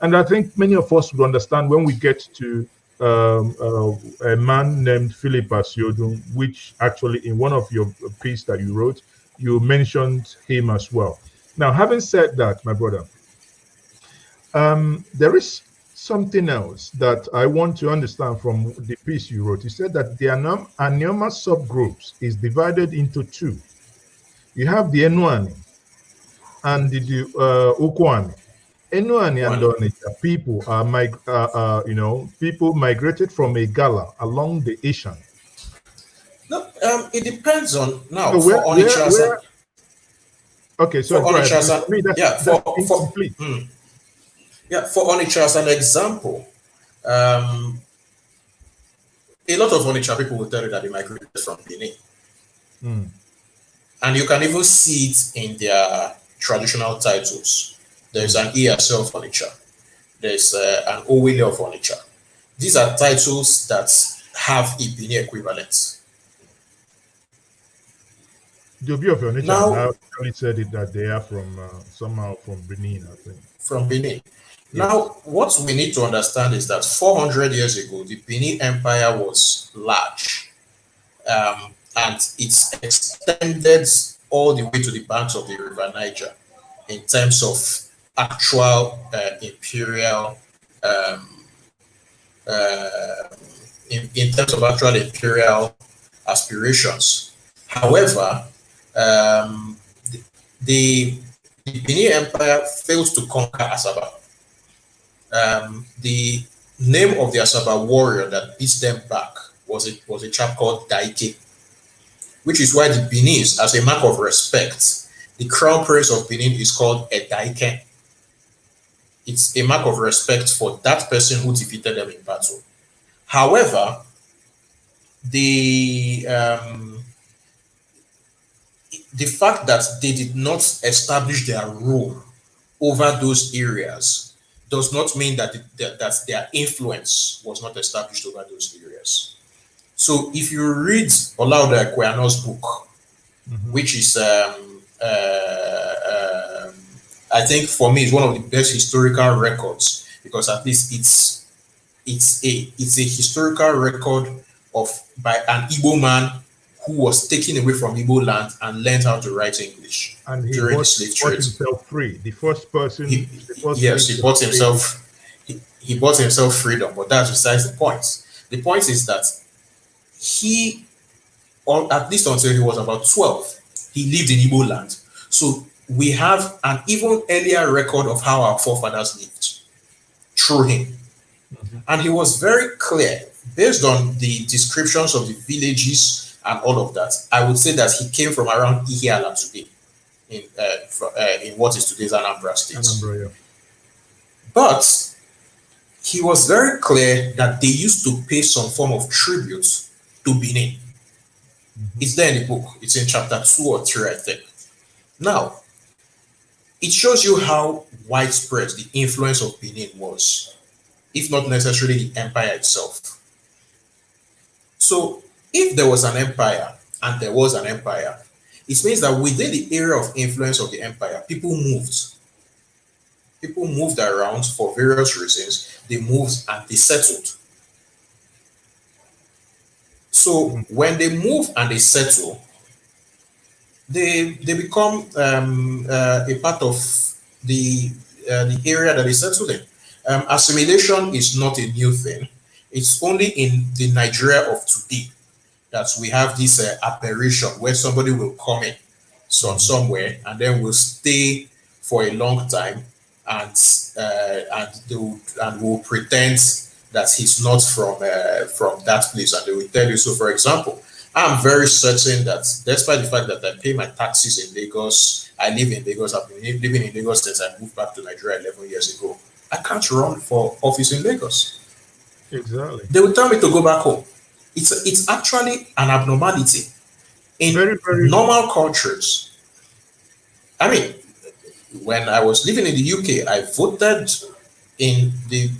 and I think many of us would understand when we get to a man named Philip Asiodun, which actually in one of your piece that you wrote, you mentioned him as well. Now, having said that, my brother, there is something else that I want to understand from the piece you wrote. You said that the Anioma subgroups is divided into two. You have the Enuani and the Ukwani. Enuani and Onitsha people people migrated from Igala along the Ishan. No, it depends on now. So for Onitsha, okay, so for Onitsha, for Onitsha as an example, a lot of Onitsha people will tell you that they migrated from Benin. And you can even see it in their traditional titles. There's an Iyase of Onitsha. There's an Owele of Onitsha. these are titles that have a Benin equivalent. The view of your nature, Now, I actually said it that they are from somehow from Benin, I think. from Benin. Yes. Now, what we need to understand is that 400 years ago, the Benin Empire was large, and it's extended all the way to the banks of the River Niger in terms of actual imperial, um, uh, in terms of actual imperial aspirations. However, um, the, the Benin Empire failed to conquer Asaba. The name of the Asaba warrior that beat them back was a chap called Daike, which is why the Benin, as a mark of respect, the crown prince of Benin is called a Daike. It's a mark of respect for that person who defeated them in battle. However, the fact that they did not establish their rule over those areas does not mean that that their influence was not established over those areas. So if you read Olaudah Equiano's book, which is I think for me is one of the best historical records, because at least it's a historical record of by an Igbo man who was taken away from Igbo land and learned how to write English And he during the bought, slave bought trade. himself free. The first person. Yes, he bought himself. He bought himself freedom, but that's besides the point. The point is that he, or at least until he was about 12, he lived in Igbo land. So we have an even earlier record of how our forefathers lived through him. And he was very clear, based on the descriptions of the villages and all of that. I would say that he came from around Ihiala today, in what is today's Anambra state. Anambra, yeah. But he was very clear that they used to pay some form of tribute to Benin. It's there in the book. It's in chapter 2 or 3, I think. Now, it shows you how widespread the influence of Benin was, if not necessarily the empire itself. So, if there was an empire, and there was an empire, it means that within the area of influence of the empire, people moved. People moved around for various reasons. They moved and they settled. So when they move and they settle, they become a part of the area that they settled in. Assimilation is not a new thing. It's only in the Nigeria of today that we have this aberration where somebody will come in somewhere and then will stay for a long time and will pretend that he's not from that place, and they will tell you. So, for example, I'm very certain that despite the fact that I pay my taxes in Lagos, I live in Lagos, I've been living in Lagos since I moved back to Nigeria 11 years ago, I can't run for office in Lagos. Exactly. They will tell me to go back home. It's actually an abnormality in very, very normal cultures. I mean, when I was living in the UK, I voted in the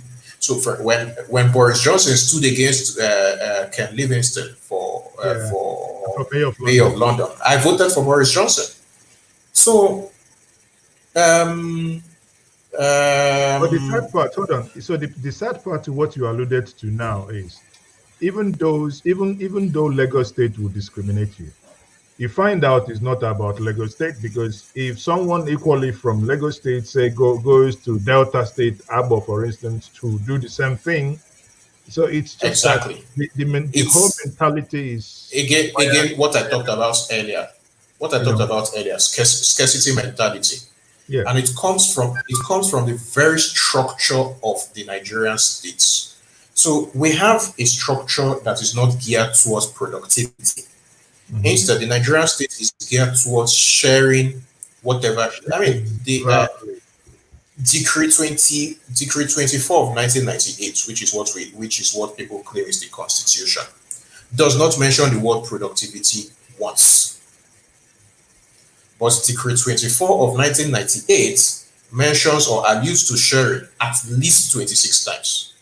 when Boris Johnson stood against Ken Livingstone for Mayor of London, I voted for Boris Johnson. So, but the sad part, hold on. So the sad part to what you alluded to now is, even though Lagos State will discriminate you, you find out it's not about Lagos State, because if someone equally from Lagos State, say, goes to Delta State, Abia, for instance, to do the same thing, so it's just exactly the whole mentality is again what I talked about earlier. What I talked about earlier, scarcity mentality, yeah, and it comes from the very structure of the Nigerian states. So we have a structure that is not geared towards productivity. Instead, the Nigerian state is geared towards sharing whatever. I mean, the Decree 24 of 1998, which is what people claim is the Constitution, does not mention the word productivity once. But Decree 24 of 1998 mentions or alludes to sharing at least 26 times.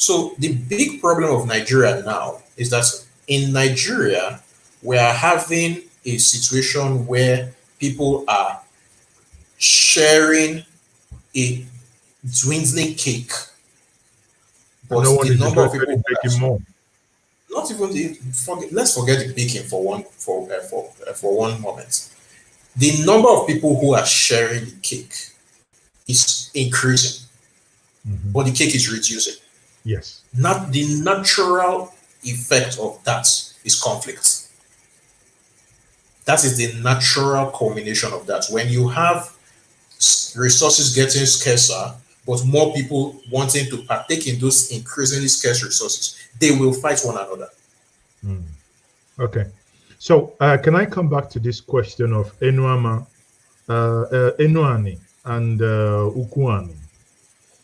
So the big problem of Nigeria now is that in Nigeria, we are having a situation where people are sharing a dwindling cake, but No one the is number of interested people in who making more. not even let's forget the baking for one moment. The number of people who are sharing the cake is increasing, but the cake is reducing. Yes. Not the natural effect of that is conflict. That is the natural culmination of that. When you have resources getting scarcer, but more people wanting to partake in those increasingly scarce resources, they will fight one another. Okay. So can I come back to this question of Enuama, Enuani and Ukuani?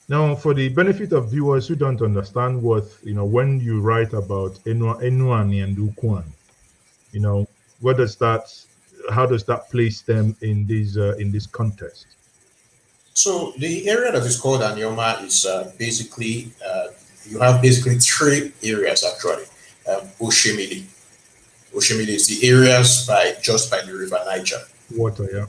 Now, for the benefit of viewers who don't understand what, when you write about Enuani and Ukuani, what does that, how does that place them in this context? So the area that is called Anioma is basically, you have basically three areas actually. Oshimili. Oshimili is the areas just by the river Niger. Water, yeah.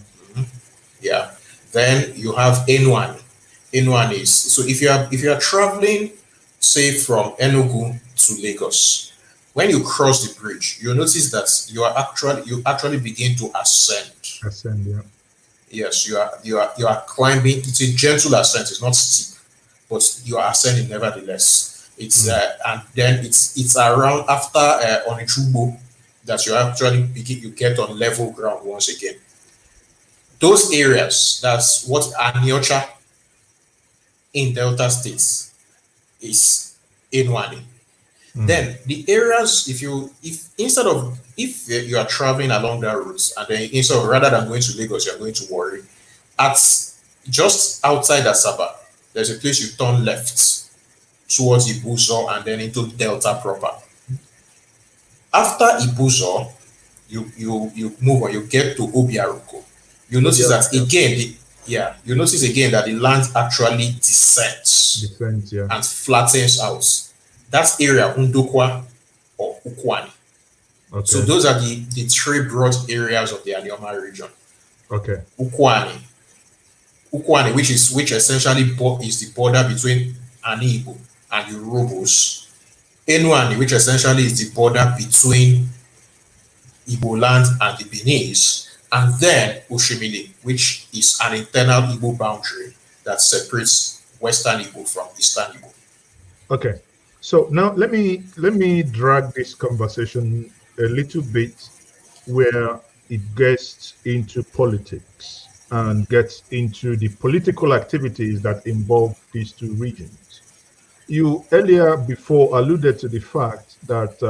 Yeah. Then you have Enuani. Enuani is, so if you are traveling, say from Enugu to Lagos, when you cross the bridge, you'll notice that you actually begin to ascend. Ascend, yeah. Yes, you are climbing. It's a gentle ascent. It's not steep, but you are ascending nevertheless. It's and then it's around after Onichubo that you actually you get on level ground once again. Those areas, that's what Aniocha in Delta states is Enwani. Then the areas, if you are traveling along that route, and then instead of rather than going to Lagos, you're going to Warri, at just outside Asaba, there's a place you turn left towards Ibuzo and then into Delta proper. After Ibuzo, you move on, you get to Obiaruko. You notice that again, you notice again that the land actually descends and flattens out. That's area Undokwa or Ukwani. Okay. So those are the three broad areas of the Anioma region. Okay. Ukwani, which essentially is the border between Igbo and the Urhobos. Enuani, which essentially is the border between Igbo land and the Beninese. And then Oshimili, which is an internal Igbo boundary that separates Western Igbo from Eastern Igbo. Okay. So now let me drag this conversation a little bit where it gets into politics and gets into the political activities that involve these two regions. You earlier before alluded to the fact that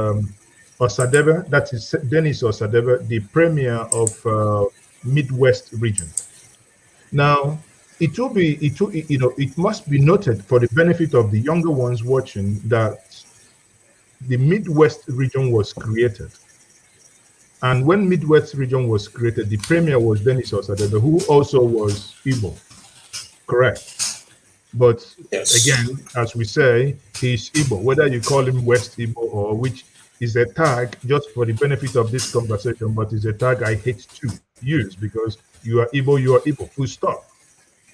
Osadebe, that is Dennis Osadebe, the premier of Midwest region. Now, it must be noted for the benefit of the younger ones watching that the Midwest region was created. And when Midwest region was created, the premier was Dennis Osadebe, who also was Igbo, correct? But again, as we say, he's Igbo, whether you call him West Igbo or which is a tag just for the benefit of this conversation, but it's a tag I hate to use because you are Igbo, full stop.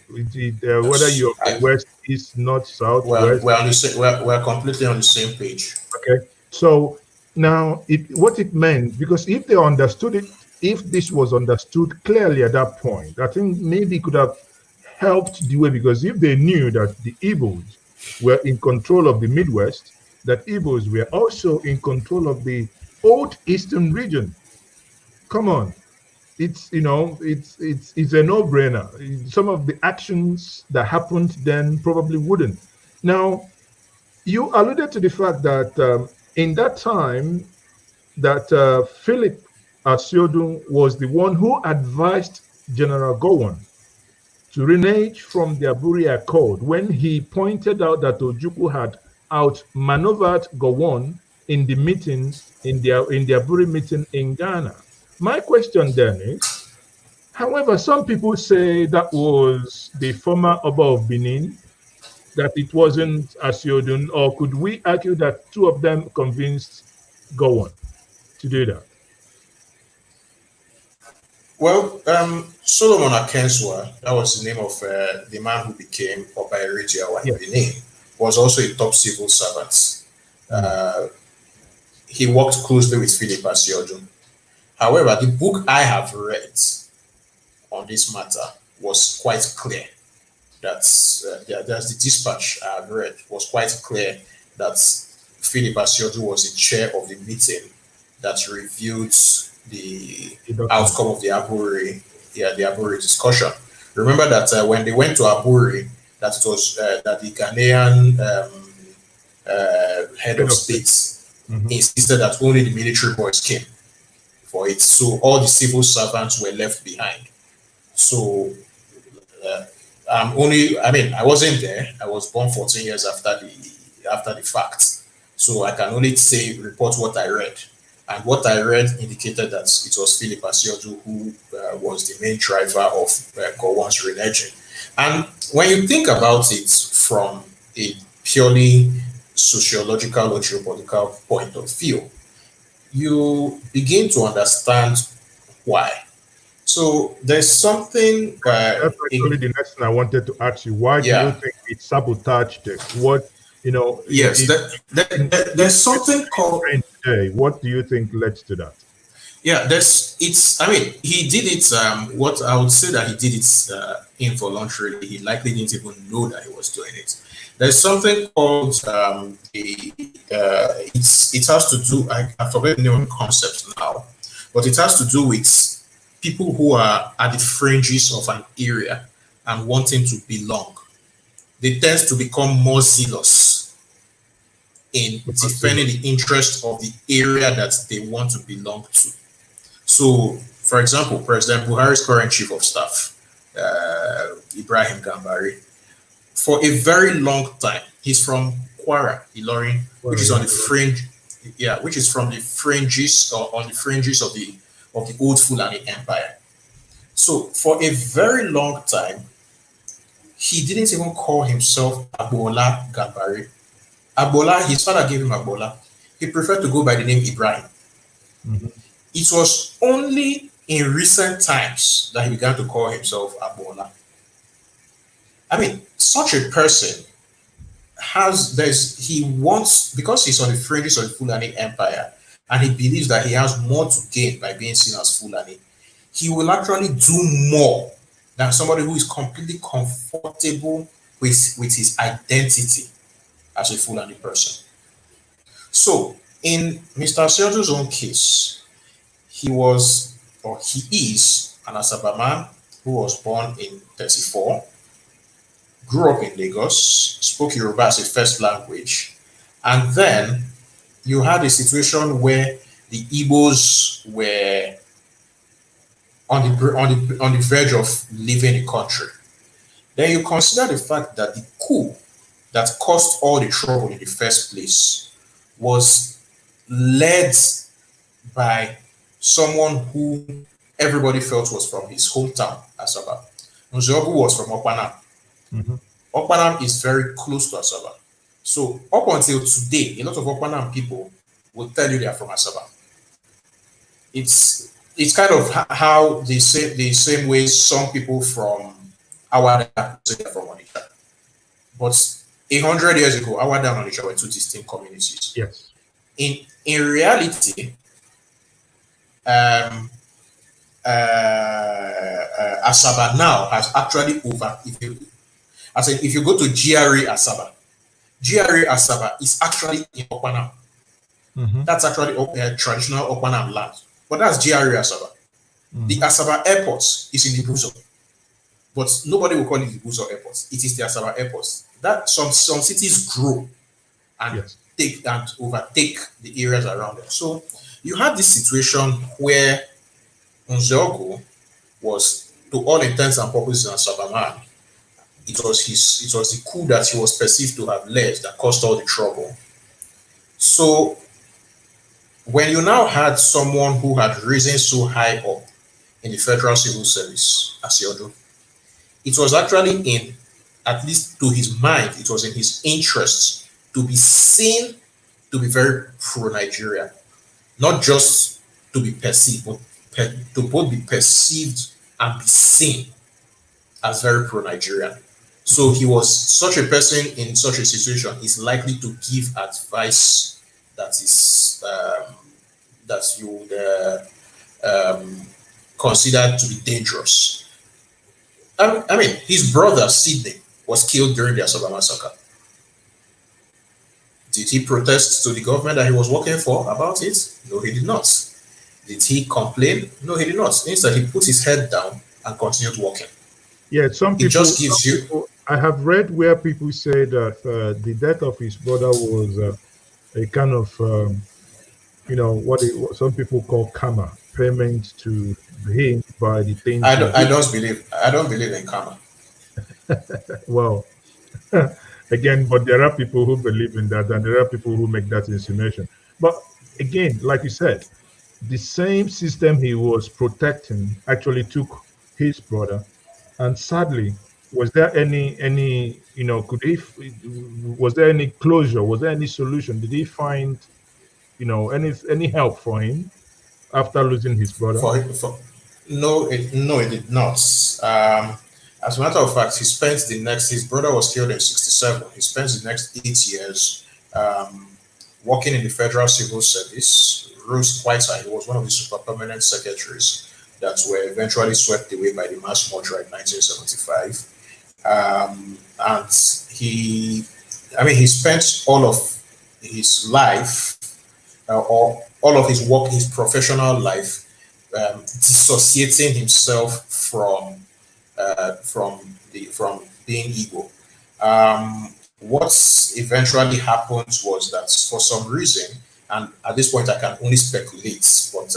Whether you're West, East, North, South, West. We're completely on the same page. Okay. So now what it meant, because if they understood it, if this was understood clearly at that point, I think maybe it could have helped the way, because if they knew that the Igbos were in control of the Midwest, that Igbos were also in control of the old Eastern region. Come on. It's a no-brainer. Some of the actions that happened then probably wouldn't. Now, you alluded to the fact that in that time that Philip Asiodun was the one who advised General Gowon to renege from the Aburi Accord when he pointed out that Ojukwu had outmaneuvered Gowon in the meeting, in the Aburi meeting in Ghana. My question then is, however, some people say that was the former Oba of Benin, that it wasn't Asiodun, or could we argue that two of them convinced Gowon to do that? Well, Solomon Akenswa, that was the name of the man who became Oba Erejiawa in Benin, was also a top civil servant. He worked closely with Philip Asiodun. However, the book I have read on this matter was quite clear. There's the dispatch I have read was quite clear that Philip Asiodun was the chair of the meeting that reviewed the outcome of the Aburi discussion. Remember that when they went to Aburi, that it was that the Ghanaian head of state insisted that only the military boys came for it, so all the civil servants were left behind. So I wasn't there. I was born 14 years after the fact, so I can only report what I read. And what I read indicated that it was Philip Asiodun who was the main driver of Gowon's reneging. And when you think about it from a purely sociological or geopolitical point of view, you begin to understand why. So there's something. That's actually the next thing I wanted to ask you. Why do you think it sabotaged it? What, Yes, there's something called. What do you think led to that? Yeah, he did it. What I would say that he did it involuntarily. He likely didn't even know that he was doing it. There's something called it has to do. I forget the name of the concept now, but it has to do with people who are at the fringes of an area and wanting to belong. They tend to become more zealous in defending the interest of the area that they want to belong to. So, for example, President Buhari's current chief of staff, Ibrahim Gambari, for a very long time, he's from Kwara, Ilorin, which is on the fringe, which is from the fringes or on the fringes of the old Fulani Empire. So, for a very long time, he didn't even call himself Abola Gambari. Abola, his father gave him Abola. He preferred to go by the name Ibrahim. It was only in recent times that he began to call himself Abola. I mean, such a person because he's on the fringes of the Fulani Empire and he believes that he has more to gain by being seen as Fulani, he will actually do more than somebody who is completely comfortable with his identity as a Fulani person. So, in Mr. Asiodun's own case, he is an Asaba man who was born in 34, grew up in Lagos, spoke Yoruba as a first language, and then you had a situation where the Igbos were on the verge of leaving the country. Then you consider the fact that the coup that caused all the trouble in the first place was led by someone who everybody felt was from his hometown, Asaba. Nzeogu was from Okpanam. Okpanam is very close to Asaba. So up until today, a lot of Okpanam people will tell you they are from Asaba. It's kind of how the same way some people from Awada say they're from Onitsha. But 100 years ago, Awada and Onitsha were two distinct communities. Yes. In reality, Asaba now has actually if you go to GRA Asaba is actually in Okpanam. That's actually traditional Okpanam land, but that's GRA Asaba. The Asaba airport is in the Buzo, but nobody will call it the Buzo airport. It is the Asaba airport. That some cities grow and overtake the areas around them. So you had this situation where Nzeogo was, to all intents and purposes, an Asaba man. It was the coup that he was perceived to have led that caused all the trouble. So when you now had someone who had risen so high up in the federal civil service, Asiodun, it was actually in at least to his mind, it was in his interest to be seen to be very pro-Nigeria, not just to be perceived, but to both be perceived and be seen as very pro-Nigerian. So he was such a person in such a situation is likely to give advice that is that you would consider to be dangerous. I mean, his brother Sidney was killed during the Asaba massacre. Did he protest to the government that he was working for about it? No, he did not. Did he complain? No, he did not. Instead, he put his head down and continued working. Yeah, some people. It just gives you. People, I have read where people say that the death of his brother was a kind of, what some people call karma, payment to him by the things. I don't believe in karma. Well, again, but there are people who believe in that, and there are people who make that insinuation. But again, like you said, the same system he was protecting actually took his brother. And sadly, was there any was there any closure? Was there any solution? Did he find any help for him after losing his brother? No, it did not. As a matter of fact, his brother was killed in 1967. He spent the next 8 years working in the Federal Civil Service, rose quite high. He was one of the super permanent secretaries that were eventually swept away by the mass murder in 1975. And he spent all of his life, or all of his work, his professional life, dissociating himself from being Igbo. What eventually happened was that for some reason, and at this point I can only speculate, but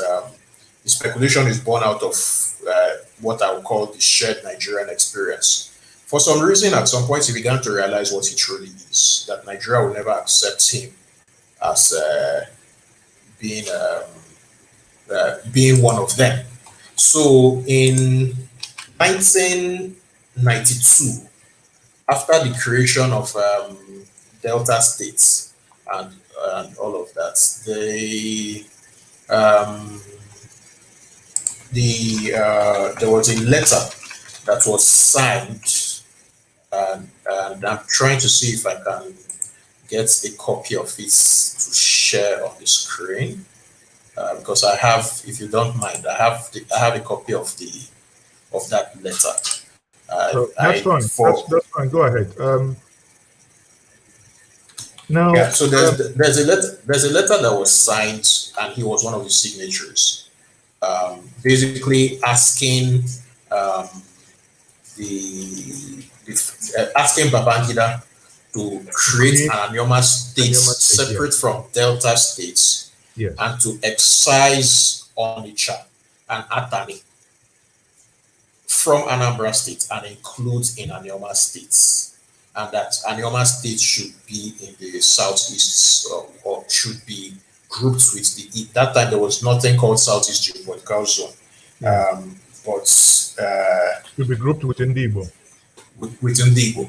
the speculation is born out of what I would call the shared Nigerian experience. For some reason, at some point, he began to realize what he truly is, that Nigeria will never accept him as being one of them. So in 1992, after the creation of Delta states and all of that, there was a letter that was signed, and I'm trying to see if I can get a copy of it to share on the screen, because I have, if you don't mind, I have a copy of that letter. That's fine. That's fine. Go ahead. Now, yeah. So there's a letter that was signed, and he was one of the signatories. Basically asking asking Babangida to create an Anioma state separate from Delta states, yes, and to excise Onitsha and Atani from Anambra state and include in Anioma states, and that Anioma state should be in the southeast, or should be grouped with that time there was nothing called Southeast Geopolitical Zone, but to be grouped within the Igbo. Within the Igbo.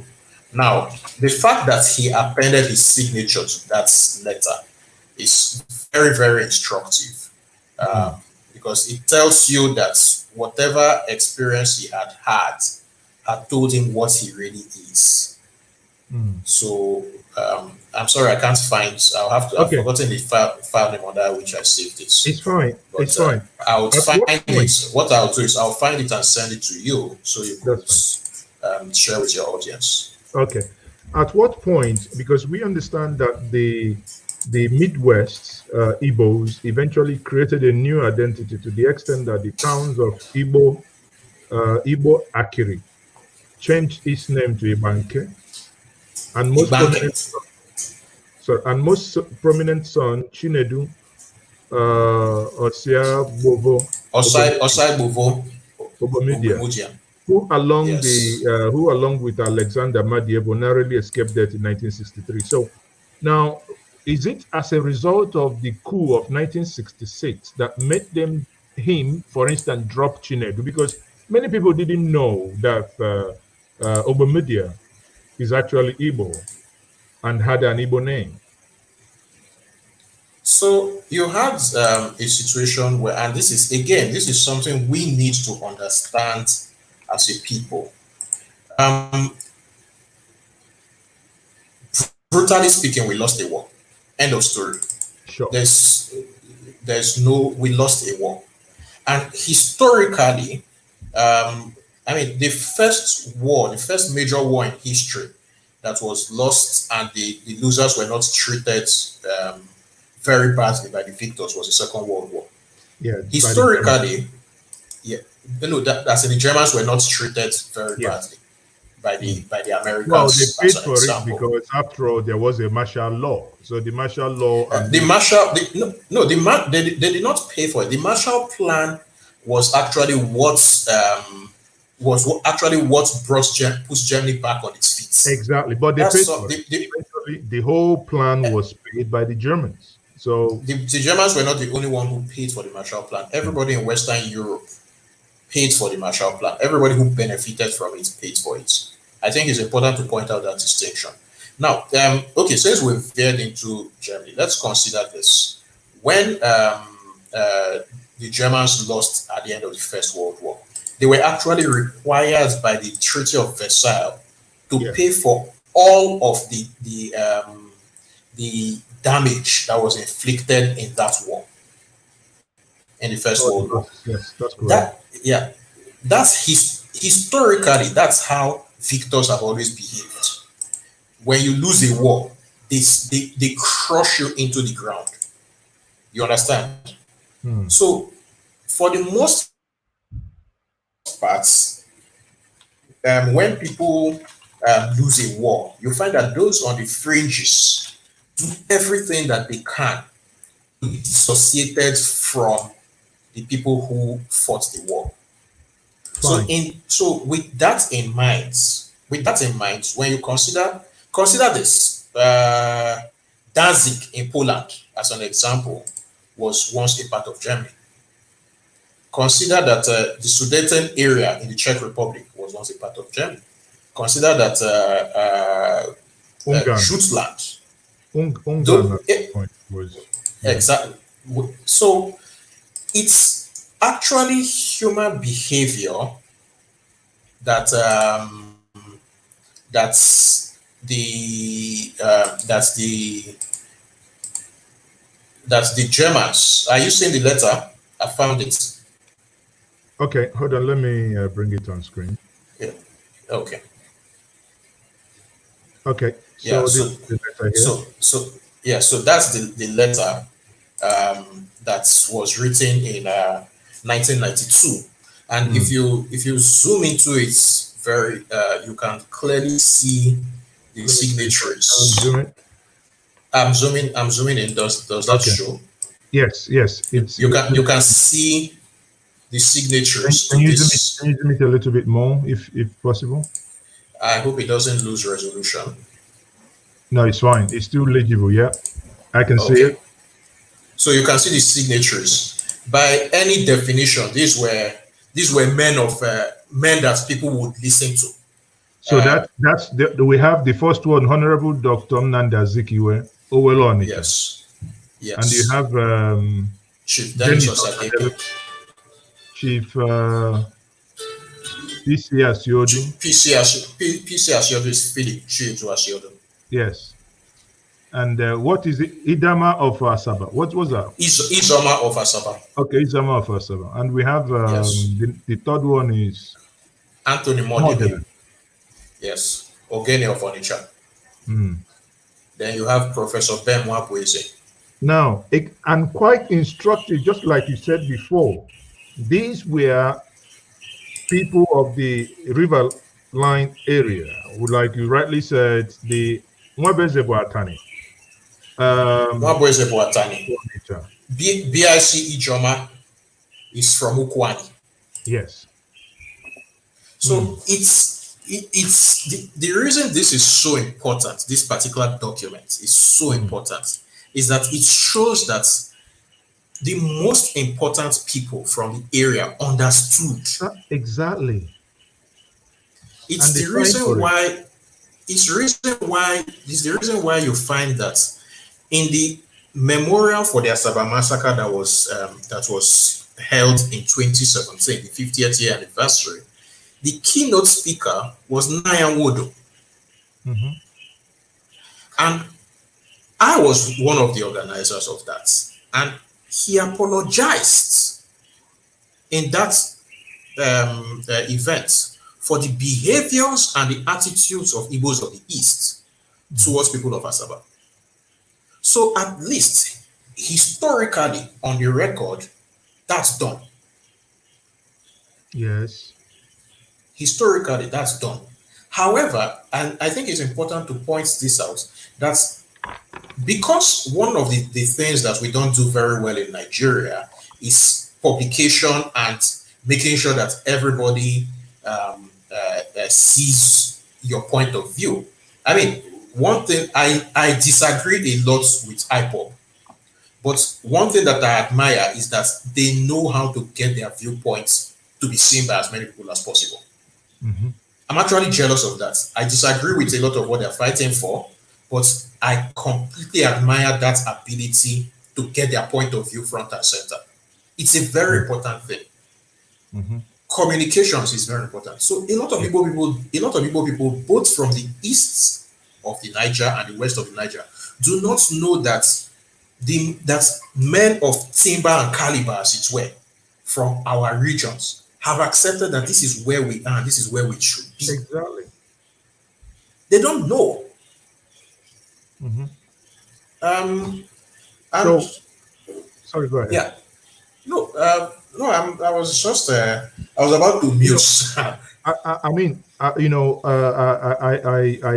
Now, the fact that he appended his signature to that letter is very, very instructive, because it tells you that whatever experience he had told him what he really is. So I'm sorry, I can't find. I'll have to. Okay. I've forgotten the file name on that which I saved it. It's fine. But, it's fine. I'll find it. What I'll do is I'll find it and send it to you, so you could share with your audience. Okay. At what point? Because we understand that the Midwest Igbos eventually created a new identity to the extent that the towns of Igbo Akiri changed its name to Ibanke. And most prominent son, Chinedu, Osai Bovo, Obomedia, who along with Alexander Madiebo narrowly escaped death in 1963. So now, is it as a result of the coup of 1966 that made him, for instance, drop Chinedu? Because many people didn't know that Obomedia is actually Igbo and had an Igbo name. So you had a situation where, and this is something we need to understand as a people. Brutally speaking, we lost a war. End of story. Sure. We lost a war. And historically, the first major war in history that was lost and the losers were not treated very badly by the victors was the Second World War. Yeah. Historically, the Germans were not treated very badly by the Americans. Well, they paid for it because after all there was a martial law. So the martial law and they did not pay for it. The Marshall Plan was actually what puts Germany back on its feet. Exactly, but they paid for it. The whole plan was paid by the Germans. So the Germans were not the only one who paid for the Marshall Plan. Everybody in Western Europe paid for the Marshall Plan. Everybody who benefited from it paid for it. I think it's important to point out that distinction. Now, since we've veered into Germany, let's consider this. When the Germans lost at the end of the First World War, they were actually required by the Treaty of Versailles to pay for all of the damage that was inflicted in that war, in the First World War. Yes, that's correct. Historically, that's how victors have always behaved. When you lose a war, they crush you into the ground. You understand? So, for the most part, when people lose a war, you find that those on the fringes do everything that they can to be dissociated from the people who fought the war. So with that in mind, when you consider this, Danzig in Poland, as an example, was once a part of Germany. Consider that the Sudeten area in the Czech Republic was once a part of Germany. Consider that Jutland. Exactly. So it's actually human behavior that that's the Germans. Are you seeing the letter? I found it. Okay, hold on. Let me bring it on screen. Yeah. Okay. Okay. So that's the letter that was written in 1992, and if you zoom into it, you can clearly see the signatories. I'm zooming in. Does that show? Yes. You can see the signatures. Can you zoom it a little bit more, if possible? I hope it doesn't lose resolution. No, it's fine. It's still legible. Yeah, I can see it. So you can see the signatures. By any definition, these were men that people would listen to. So we have the first one, Honorable Dr. Nnamdi Azikiwe Oweloni. Yes. And you have Chief Dennis Osadebe. Chief PC Asiodu. PC Asiodu is Philip Chiedu Asiodu. Yes. And what is it? Idama of Asaba. What was that? Izoma of Asaba. Okay, Izoma of Asaba. And we have the third one is Anthony Modebe. Yes. Ogene of Onitsha. Then you have Professor Ben Mwabweze. Now, and quite instructive, just like you said before, these were people of the river line area, like you rightly said, the Mwabweze Boatani. Mwabweze Boatani. BIC Ijoma is from Ukwani. Yes. So it's the reason this is so important, this particular document is so important, is that it shows that the most important people from the area understood. Exactly. It's the reason why It's the reason why you find that in the memorial for the Asaba massacre that was held in 2017, the 50th year anniversary, the keynote speaker was Nyanwodo. Mm-hmm. And I was one of the organizers of that. And he apologized in that event for the behaviors and the attitudes of Igbos of the East towards people of Asaba. So at least historically on the record, that's done. Yes. Historically, that's done. However, and I think it's important to point this out, that because one of the things that we don't do very well in Nigeria is publication and making sure that everybody sees your point of view. I mean, one thing, I disagreed a lot with IPOB, but one thing that I admire is that they know how to get their viewpoints to be seen by as many people as possible. Mm-hmm. I'm actually jealous of that. I disagree with a lot of what they're fighting for, but I completely admire that ability to get their point of view front and center. It's a very important thing. Mm-hmm. Communications is very important. So a lot of people, both from the east of the Niger and the west of the Niger, do not know that that men of timber and caliber, as it were, from our regions have accepted that this is where we are, this is where we should be. Exactly. They don't know. Mm-hmm. And sorry, go ahead. Yeah. No, I was just, I was about to mute. I mean, I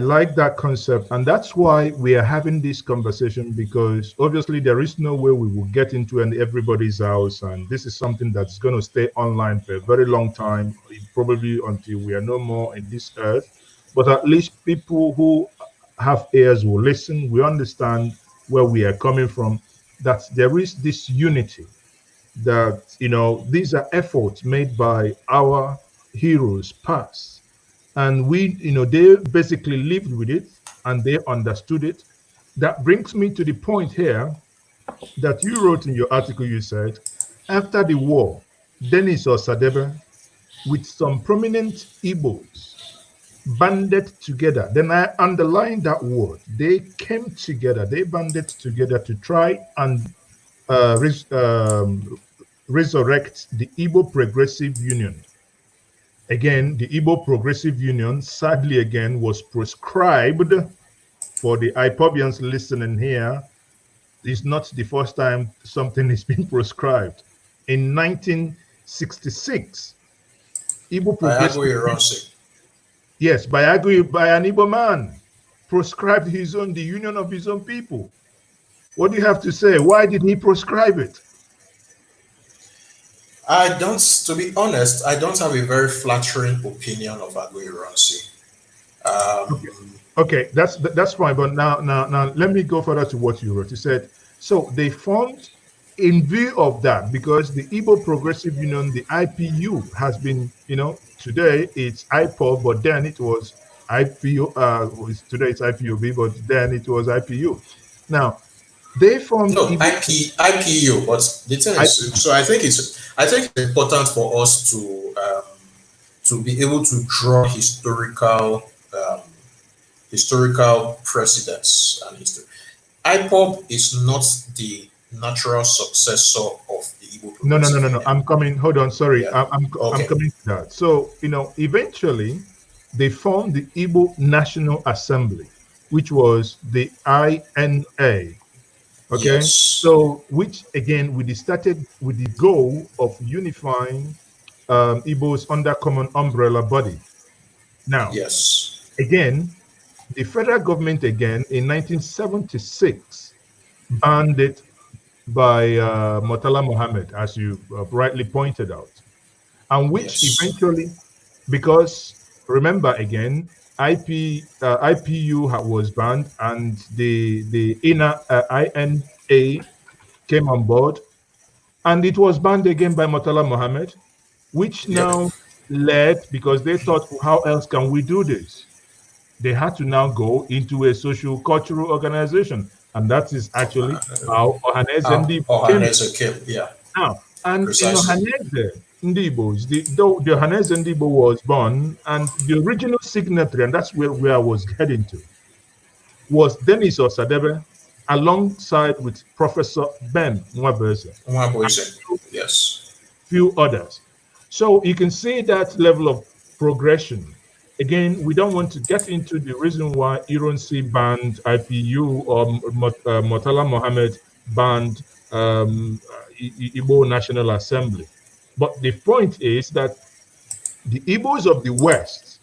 like that concept, and that's why we are having this conversation, because obviously there is no way we will get into everybody's house, and this is something that's going to stay online for a very long time, probably until we are no more in this earth. But at least people who have ears will listen. We understand where we are coming from, that there is this unity, that these are efforts made by our heroes past, and we they basically lived with it and they understood it. That brings me to the point here that you wrote in your article. You said, after the war, Dennis Osadebe with some prominent Igbos banded together. Then I underlined that word. They came together, they banded together to try and resurrect the Igbo Progressive Union. Again, the Igbo Progressive Union, sadly again, was proscribed. For the IPOBians listening here, it's not the first time something is being proscribed. In 1966, Igbo Progressive, yes, by an Igbo man, proscribed the union of his own people. What do you have to say? Why did he proscribe it? To be honest, I don't have a very flattering opinion of Agui Ironsi. Okay, that's fine. But now, let me go further to what you wrote. You said, so they formed in view of that, because the Igbo Progressive Union, the IPU, has been, today it's IPOB, but then it was IPU. Today it's IPOB, but then it was IPU. Now, they formed IPU, but the thing is, so I think it's important for us to be able to draw historical precedents and history. IPOB is not the natural successor of the Igbo. No. I'm coming. Hold on. Sorry, yeah. I'm coming to that. So eventually they formed the Igbo National Assembly, which was the INA. Okay, yes. So which again we started with the goal of unifying Igbos under common umbrella body. Now, yes, again, the federal government again in 1976 banned it by Murtala Mohammed, as you rightly pointed out, and which eventually, because remember again, IPU was banned, and the INA came on board, and it was banned again by Murtala Mohammed, which now led, because they thought, how else can we do this? they had to now go into a social cultural organization, and that is actually how Ohaneze Ndibo came. Yeah. Now, and in Precisely. Ohaneze Ndibo, the Ohaneze Ndibo was born, and the original signatory, and that's where I was heading to, was Dennis Osadebe, alongside with Professor Ben Nwabese, Yes. few others. So you can see that level of progression. Again, we don't want to get into the reason why Ironsi banned IPU or Murtala Mohammed banned Igbo National Assembly. But the point is that the Igbos of the West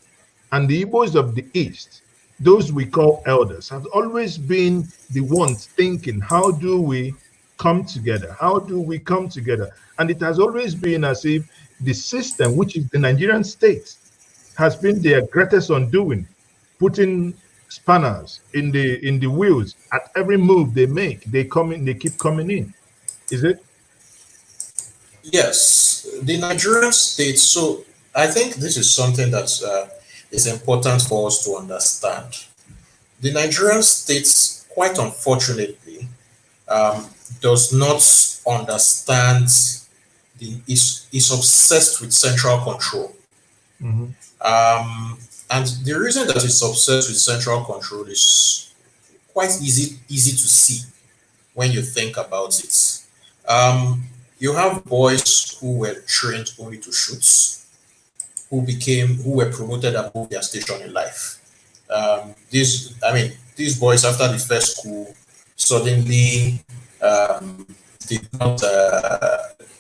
and the Igbos of the East, those we call elders, have always been the ones thinking, how do we come together? How do we come together? And it has always been as if the system, which is the Nigerian state, has been their greatest undoing, putting spanners in the wheels at every move they make. They come in, they keep coming in. Is it? Yes, the Nigerian state. So I think this is something that is important for us to understand. The Nigerian state, quite unfortunately, does not understand is obsessed with central control. Mm-hmm. And the reason that it's obsessed with central control is quite easy to see when you think about it. You have boys who were trained only to shoot, who were promoted above their station in life. These boys, after the first school, suddenly did not.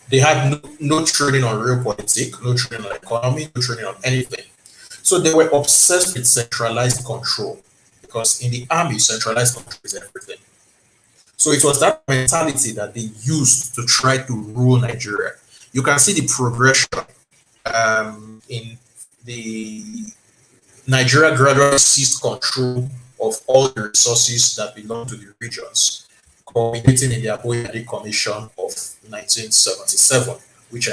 They had no training on real politics, no training on economy, no training on anything. So they were obsessed with centralized control, because in the army, centralized control is everything. So it was that mentality that they used to try to rule Nigeria. You can see the progression in the Nigeria gradually seized control of all the resources that belong to the regions, culminating in the Aboyade Commission of 1977, which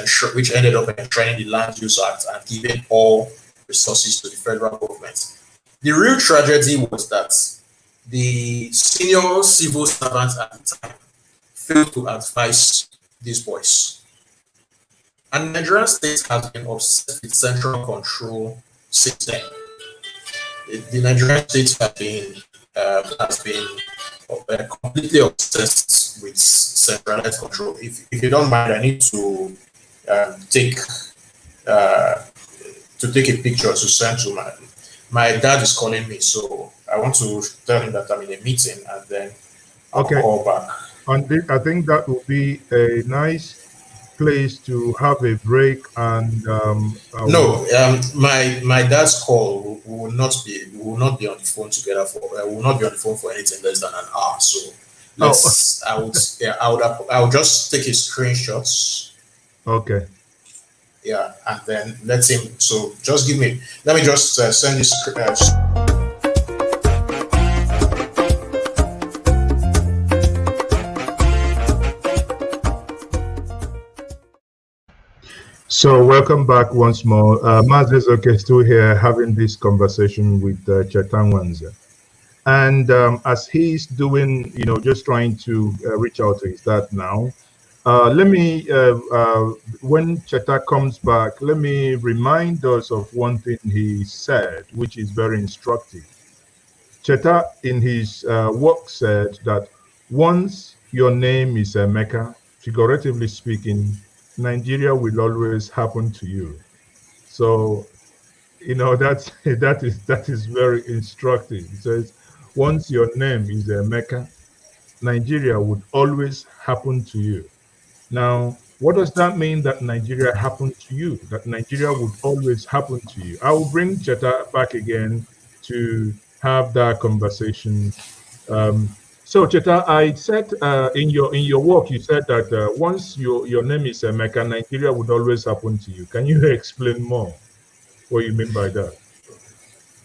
ended up enshrining the Land Use Act and giving all resources to the federal government. The real tragedy was that the senior civil servants at the time failed to advise these boys. And the Nigerian state has been obsessed with central control since then. The Nigerian state has been completely obsessed with centralized control. If you don't mind, I need to take a picture to send to my dad is calling me, so I want to tell him that I'm in a meeting, and then I'll call back. And I think that would be a nice place to have a break. And my dad's call will not be on the phone together will not be on the phone for anything less than an hour. So I would just take his screenshots. Okay. Yeah, and then let him. So just let me just send this. So welcome back once more. Maazi Ezeoke is still here having this conversation with Cheta Nwanze. And as he's doing, just trying to reach out to his dad now, let me, when Cheta comes back, let me remind us of one thing he said, which is very instructive. Cheta, in his work, said that once your name is Emeka, figuratively speaking, Nigeria will always happen to you. So, that is very instructive. It says, once your name is Emeka, Nigeria would always happen to you. Now, what does that mean, that Nigeria happened to you? That Nigeria would always happen to you? I will bring Cheta back again to have that conversation. So Cheta, I said in your work, you said that once your name is Emeka, Nigeria would always happen to you. Can you explain more what you mean by that?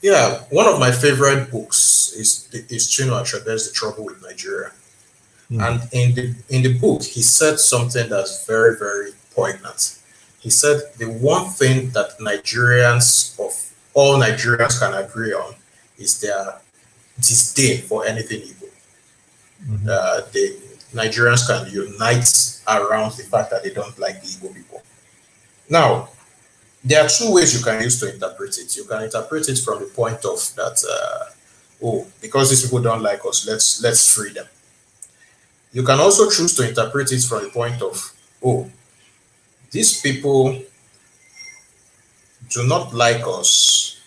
Yeah, one of my favorite books is Chinua Achebe's The Trouble with Nigeria. And in the book, he said something that's very, very poignant. He said the one thing that all Nigerians can agree on is their disdain for anything Igbo. The Nigerians can unite around the fact that they don't like the Igbo people. Now, there are two ways you can use to interpret it. You can interpret it from the point of that, oh, because these people don't like us, let's free them. You can also choose to interpret it from the point of, oh, these people do not like us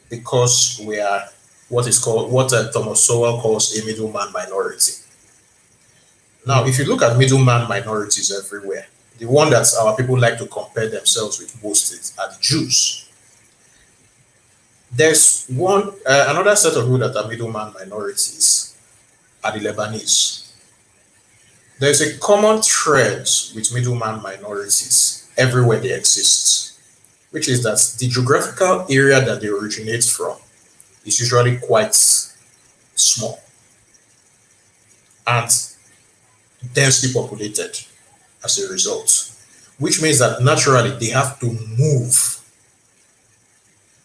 because we are what Thomas Sowell calls a middleman minority. Now, if you look at middleman minorities everywhere, the one that our people like to compare themselves with most are the Jews. There's one another set of people that are middleman minorities are the Lebanese. There's a common thread with middleman minorities everywhere they exist, which is that the geographical area that they originate from is usually quite small and densely populated as a result, which means that naturally they have to move.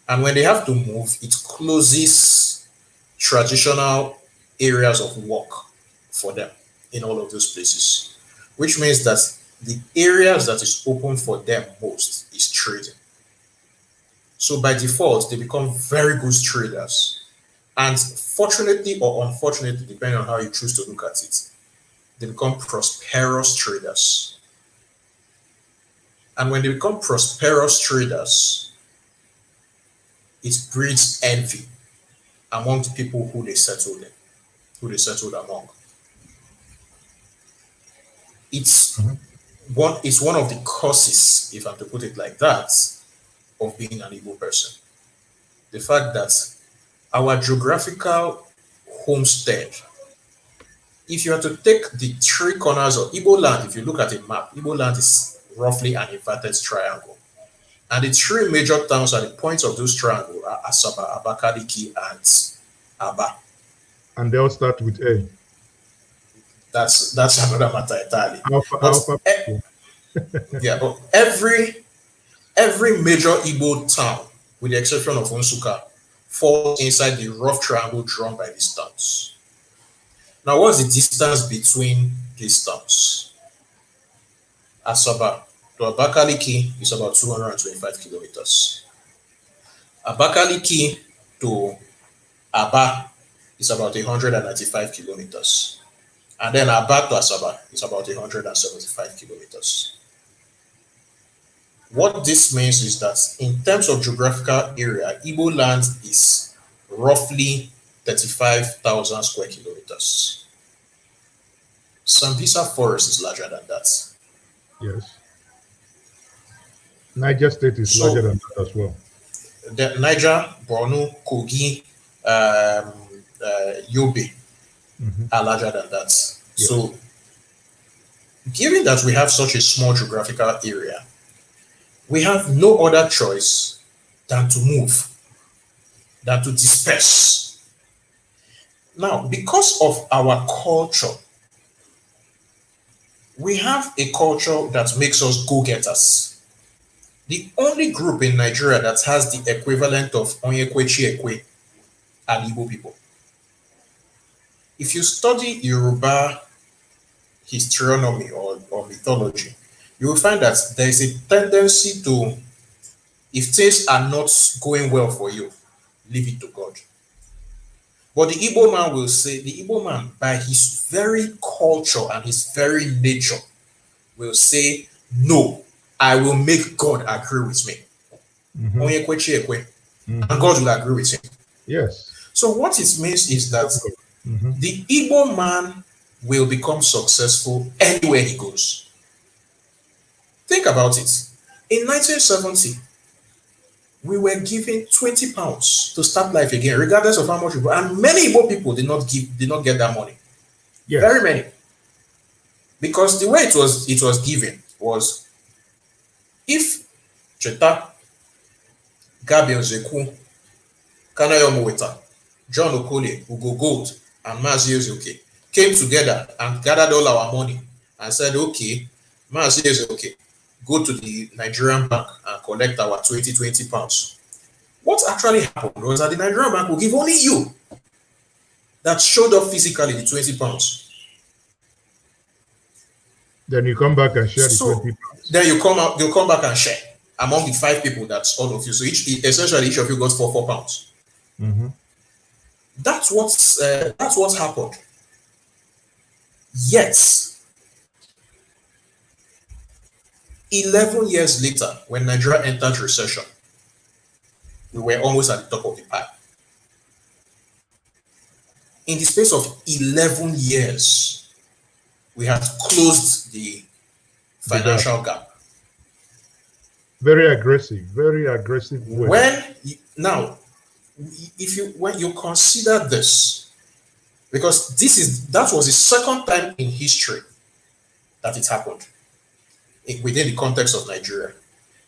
And when they have to move, it closes traditional areas of work for them in all of those places, which means that the areas that is open for them most is trading. So by default, they become very good traders. And fortunately or unfortunately, depending on how you choose to look at it, they become prosperous traders. And when they become prosperous traders, it breeds envy among the people who they settled among. It's one of the causes, if I'm to put it like that, of being an Igbo person. The fact that our geographical homestead, if you are to take the three corners of Igbo land, if you look at a map, Igbo land is roughly an inverted triangle. And the three major towns at the points of those triangles are Asaba, Abakaliki, and Aba. And they all start with A. That's another matter entirely. Alpha. Yeah, but every major Igbo town, with the exception of Nsukka, falls inside the rough triangle drawn by these towns. Now, what's the distance between these towns? Asaba to Abakaliki is about 225 kilometers. Abakaliki to Aba is about 195 kilometers. And then Aba to Asaba is about 175 kilometers. What this means is that in terms of geographical area, Igbo land is roughly 35,000 square kilometers. Sambisa forest is larger than that. Yes. Niger State is larger than that as well. The Niger, Borno, Kogi, Yobe are larger than that. Yes. So, given that we have such a small geographical area, we have no other choice than to move, than to disperse. Now, because of our culture, we have a culture that makes us go-getters. The only group in Nigeria that has the equivalent of Onyekwechi Ekwe are Igbo people. If you study Yoruba historynomy or mythology, you will find that there is a tendency to, if things are not going well for you, leave it to God. But the Igbo man will say, the Igbo man, by his very culture and his very nature, will say, no, I will make God agree with me. And God will agree with him. Yes. So what it means is that the Igbo man will become successful anywhere he goes. Think about it. In 1970, we were given 20 pounds to start life again, regardless of how much we got. And many Igbo people did not get that money. Yes. Very many. Because the way it was given was, if Cheta, Gabriel Zeku, Kanayo Moweta, John Okole, Ugo Gold, and Maazi Ezeoke came together and gathered all our money and said, okay, Maazi Ezeoke, go to the Nigerian bank and collect our 20 pounds. What actually happened was that the Nigerian bank will give only you that showed up physically the 20 pounds. Then you come back and share the 20 pounds. Then you come back and share among the 5 people, that's all of you. So essentially each of you got 4 pounds. Mm-hmm. That's what's happened. Yet 11 years later, when Nigeria entered recession, we were almost at the top of the pile. In the space of 11 years, we had closed the financial gap. Very aggressive way. When you consider this, because that was the second time in history that it happened within the context of Nigeria.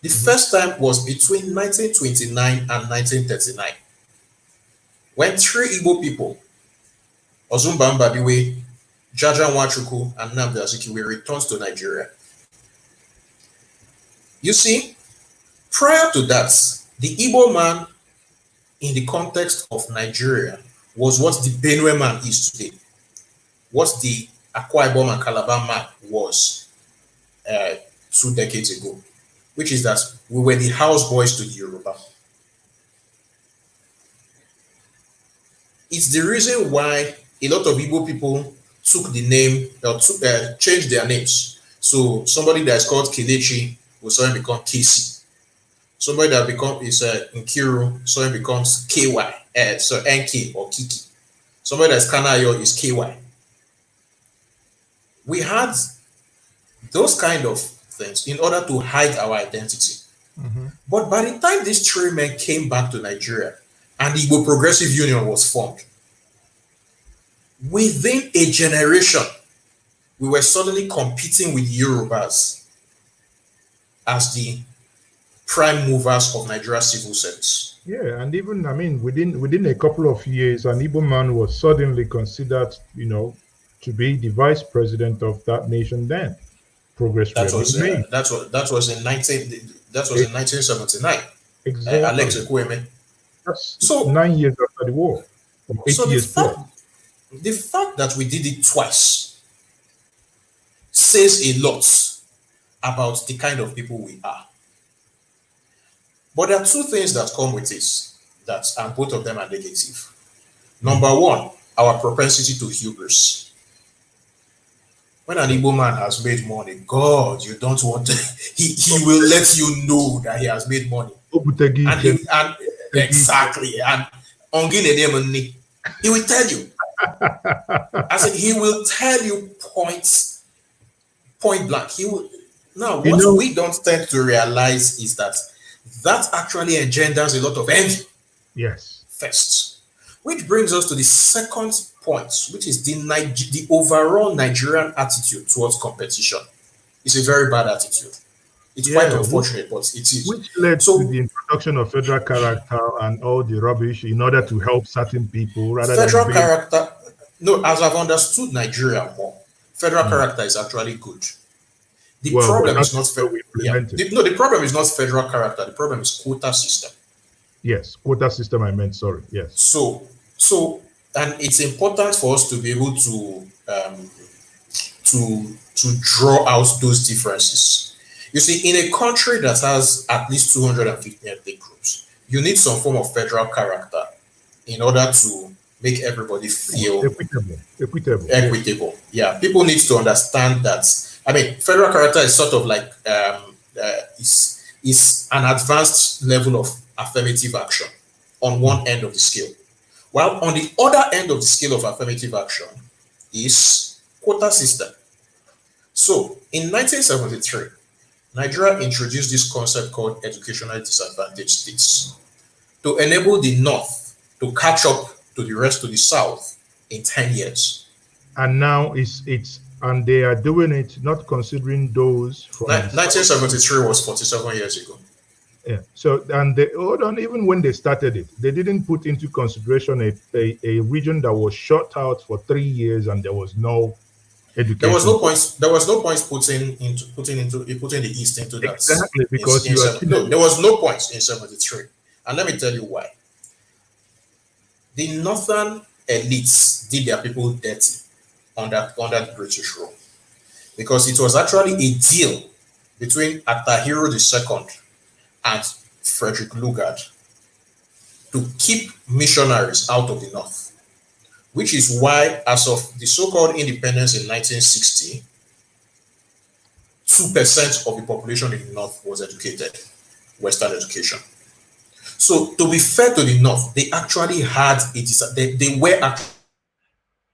The first time was between 1929 and 1939, when 3 Igbo people, Ozumba Mbadiwe, Jaja Nwachukwu, and Nnamdi Azikiwe, returned to Nigeria. You see, prior to that, the Igbo man in the context of Nigeria was what the Benue man is today, what the Akwa Ibom and Calabar man was 2 decades ago, which is that we were the houseboys to the Yoruba. It's the reason why a lot of Igbo people took the name, or changed their names. So somebody that is called Kelechi will suddenly become KC. Somebody that is Nkiru suddenly becomes KY, so NK or Kiki. Somebody that's Kanayo is KY. We had those kind of things in order to hide our identity. Mm-hmm. But by the time these 3 men came back to Nigeria and the Igbo Progressive Union was formed, within a generation, we were suddenly competing with Yorubas as the prime movers of Nigeria's civil service. Yeah, and even, within a couple of years, an Igbo man was suddenly considered, to be the vice president of that nation then. Progress that was in 1979. Exactly. Alex Ekwueme. That's 9 years after the war. Or 8 years plus. The fact that we did it twice says a lot about the kind of people we are. But there are 2 things that come with this, and both of them are negative. Number 1, our propensity to hubris. When an Igbo man has made money, God, you don't want to, he will let you know that he has made money. And exactly. And he will tell you. I said he will tell you point blank. He will. Now, what we don't tend to realize is that actually engenders a lot of envy. Yes. First, which brings us to the second point, which is the overall Nigerian attitude towards competition. It's a very bad attitude. It's quite unfortunate, but it is. Which led to the introduction of federal character and all the rubbish in order to help certain people rather federal than character. No, as I've understood Nigeria more, federal character is actually good. The problem is not the problem is not federal character. The problem is quota system. Yes, quota system. I meant, sorry. Yes. So, and it's important for us to be able to draw out those differences. You see, in a country that has at least 250 ethnic groups, you need some form of federal character in order to make everybody feel equitable. Yeah, people need to understand that. Federal character is sort of like is an advanced level of affirmative action on one end of the scale, while on the other end of the scale of affirmative action is quota system. So, in 1973, Nigeria introduced this concept called educationally disadvantaged states to enable the North to catch up to the rest of the South in 10 years. And now and they are doing it not considering those from 1973 was 47 years ago. Yeah. So, and even when they started it, they didn't put into consideration a region that was shut out for 3 years and there was no education. There was no point putting the East into that. Exactly, because there was no point in 73. And let me tell you why. The northern elites did their people dirty under the British rule, because it was actually a deal between Atahiro II and Frederick Lugard to keep missionaries out of the north, which is why, as of the so-called independence in 1960, 2% of the population in the north was educated, Western education. So, to be fair to the north, they actually had they were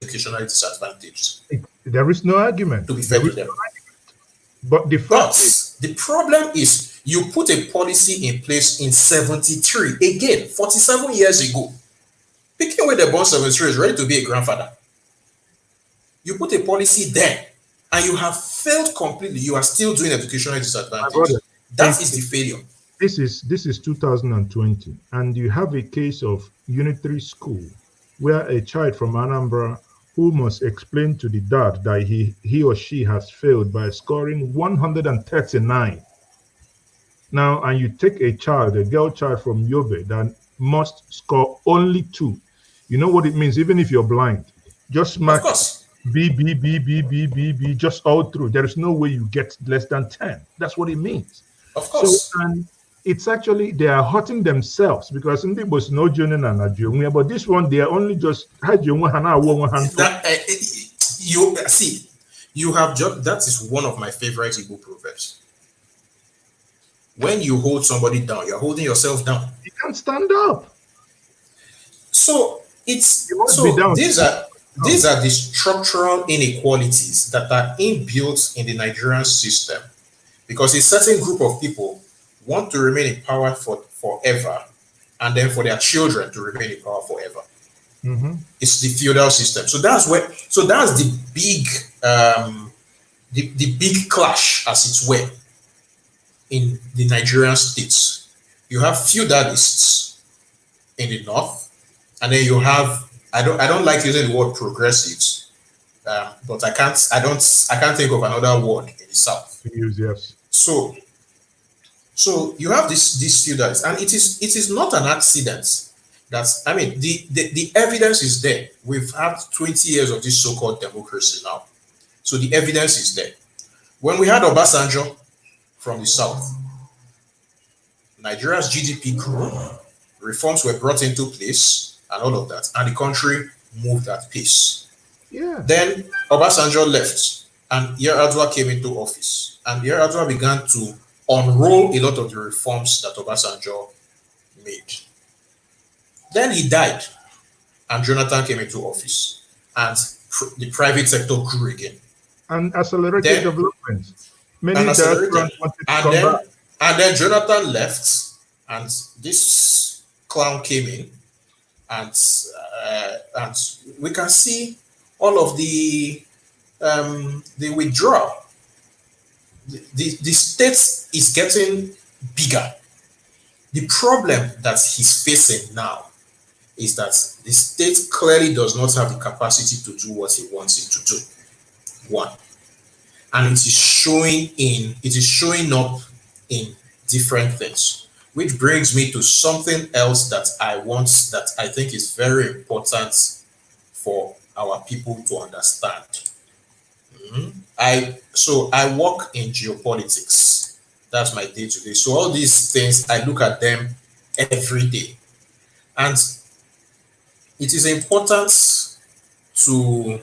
educationally disadvantaged. There is no argument. To be fair to them. But the fact is, the problem is, you put a policy in place in 73, again, 47 years ago. Picking with the born 73 is ready to be a grandfather. You put a policy there, and you have failed completely. You are still doing educational disadvantage. That is the failure. This is 2020, and you have a case of unitary school where a child from Anambra who must explain to the dad that he or she has failed by scoring 139. Now, and you take a girl child from Yobe that must score only 2. You know what it means? Even if you're blind, just mark B, B, B, B, B, B, B, just all through. There is no way you get less than 10. That's what it means. Of course. So, and it's actually, they are hurting themselves, because in the was no journey and but this one, they are only just you see, you have just, that is one of my favorite Igbo proverbs. When you hold somebody down, you're holding yourself down. You can't stand up. So these are the structural inequalities that are inbuilt in the Nigerian system, because a certain group of people want to remain in power forever, and then for their children to remain in power forever. Mm-hmm. It's the feudal system. So that's the big the big clash, as it were, in the Nigerian states. You have feudalists in the north, and then you have, I don't like using the word progressives, but I can't think of another word in the south. Yes. So you have these feudalists, and it is not an accident that, I mean, the evidence is there. We've had 20 years of this so-called democracy now. So the evidence is there. When we had Obasanjo from the south, Nigeria's GDP grew, reforms were brought into place, and all of that, and the country moved at pace. Yeah. Then Obasanjo left, and Yar'Adua came into office, and Yar'Adua began to unroll a lot of the reforms that Obasanjo made. Then he died, and Jonathan came into office, and the private sector grew again. And accelerated development. And then Jonathan left, and this clown came in, and we can see all of the withdrawal. The state is getting bigger. The problem that he's facing now is that the state clearly does not have the capacity to do what he wants it to do. One. And it is showing up in different things, which brings me to something else that I think is very important for our people to understand. I work in geopolitics. That's my day to day. So all these things, I look at them every day. And it is important to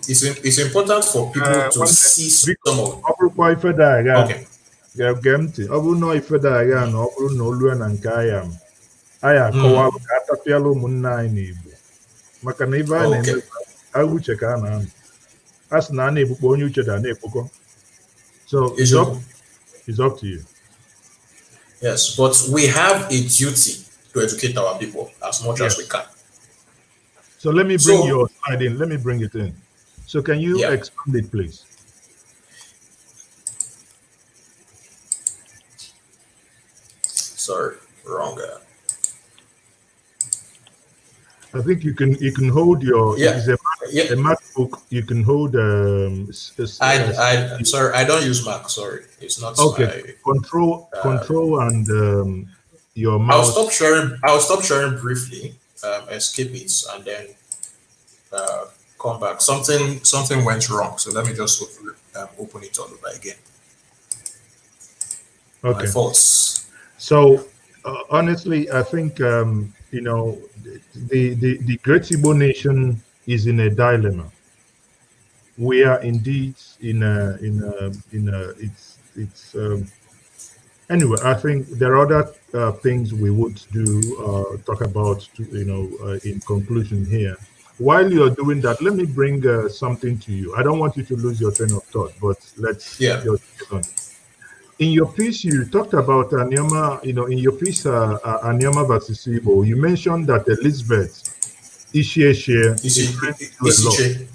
it's important for people to see some of okay. So it's up to you. Yes, but we have a duty to educate our people as much as we can. So let me bring your slide in. Let me bring it in. So can you expand it, please? Sorry, wrong. I think you can hold your a MacBook. You can hold. I'm sorry, I don't use Mac. Sorry, it's not. Okay. Control and your I'll mouse. stop sharing. I'll stop sharing briefly, escape it, and then come back. Something went wrong, so let me just open it all over again. Okay. My faults. So honestly, I think you know, the great Igbo nation is in a dilemma. We are indeed it's anyway. I think there are other things we would talk about in conclusion here. While you're doing that, let me bring something to you. I don't want you to lose your train of thought, but let's Yeah. just get on. In your piece, you talked about Anioma. In your piece, Anioma versus Igbo, you mentioned that Elizabeth Ishieshe influenced you a lot. Isiche.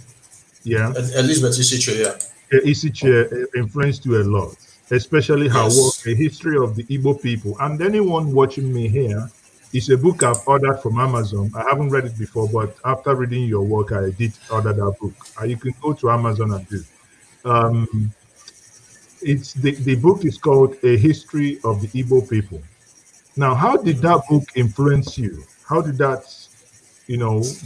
Yeah, Elizabeth Isiche, yeah. Ishiche influenced you a lot, especially her work, Yes. A History of the Igbo People. And anyone watching me here, it's a book I've ordered from Amazon. I haven't read it before, but after reading your work, I did order that book. You can go to Amazon and do. Um, it's the book is called A History of the Igbo People. Now, how did that book influence you? How did that,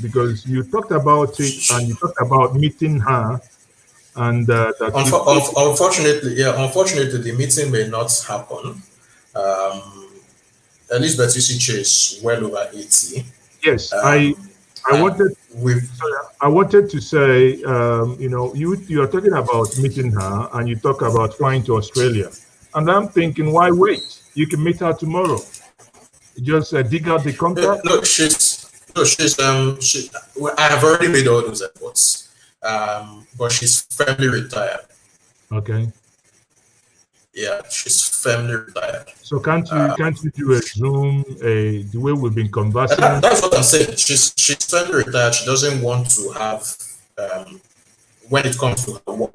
because you talked about it and you talked about meeting her and that you Unfortunately, the meeting may not happen. Um, Elizabeth Isiche is well over 80. yes, I And wanted we've sorry, I wanted to say, you are talking about meeting her and you talk about flying to Australia. And I'm thinking, why wait? You can meet her tomorrow. Just dig out the contact. no, I have already made all those efforts. But she's firmly retired. Okay. Yeah, she's firmly retired. So can't you do a Zoom, the way we've been conversing? That's what I'm saying. She's firmly retired. She doesn't want to have when it comes to her work.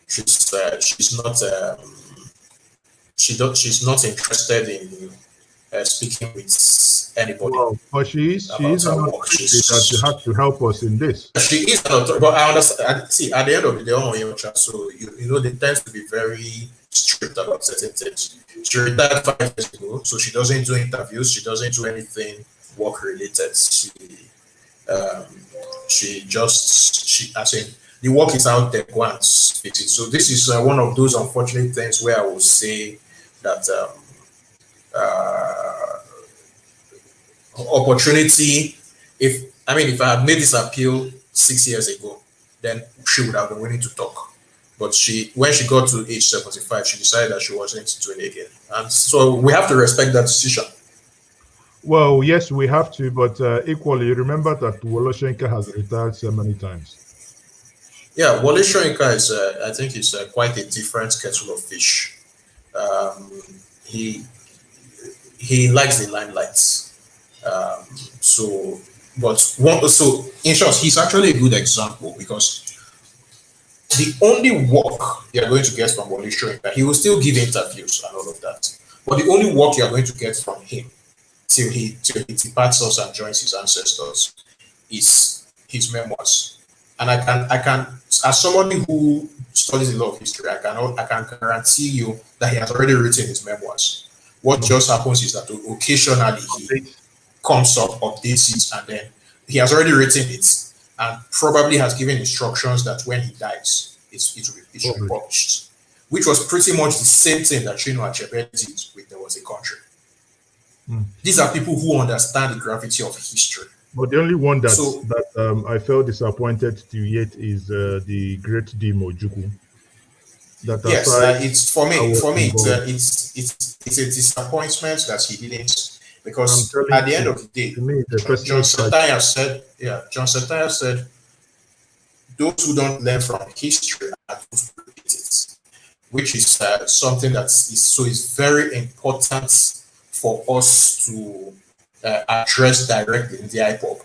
She's not interested in speaking with anybody. Well, but she is an authority that you have to help us in this. She is an authority, but I understand. See, at the end of the day, so they tend to be very strict about certain things. She retired 5 years ago, so she doesn't do interviews. She doesn't do anything work related. As in, the work is out there. Go and fix it. So this is one of those unfortunate things where I would say that opportunity. If I had made this appeal 6 years ago, then she would have been willing to talk. But when she got to age 75, she decided that she wasn't doing it again. And so we have to respect that decision. Well, yes, we have to, but equally, remember that Wole Soyinka has retired so many times. Yeah, Wole Soyinka is, I think, is quite a different kettle of fish. He likes the limelight. So in short, he's actually a good example because the only work you're going to get from Wole Soyinka, he will still give interviews and all of that, but the only work you're going to get from him till he departs us and joins his ancestors is his memoirs. And I can, as somebody who studies a lot of history, I can guarantee you that he has already written his memoirs. What just happens is that occasionally he comes up, updates it, and then he has already written it and probably has given instructions that when he dies, it will be published, which was pretty much the same thing that Chinua Achebe did with There Was a Country. These are people who understand the gravity of history. But the only one that I felt disappointed to yet is the great Dimo Ojukwu. Yes, it's for me. It's a disappointment that he didn't, because at the end of the day, John Setaya said, those who don't learn from history are those who repeat it, which is something that is very important for us to address directly in the IPOB.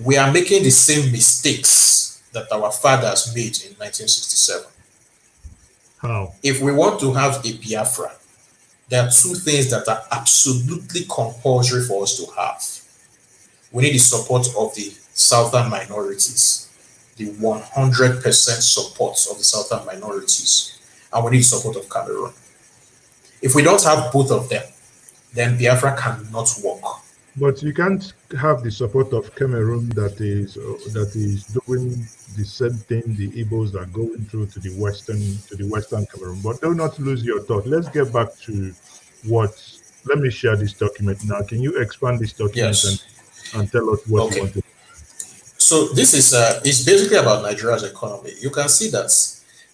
We are making the same mistakes that our fathers made in 1967. How? If we want to have a Biafra, there are two things that are absolutely compulsory for us to have. We need the support of the Southern minorities, the 100% support of the Southern minorities, and we need the support of Cameroon. If we don't have both of them, then Biafra cannot work. But you can't have the support of Cameroon that is doing the same thing the Igbos are going through to the western Cameroon. But do not lose your thought. Let's get back to what. Let me share this document now. Can you expand this document and tell us what you want to? So this is it's basically about Nigeria's economy. You can see that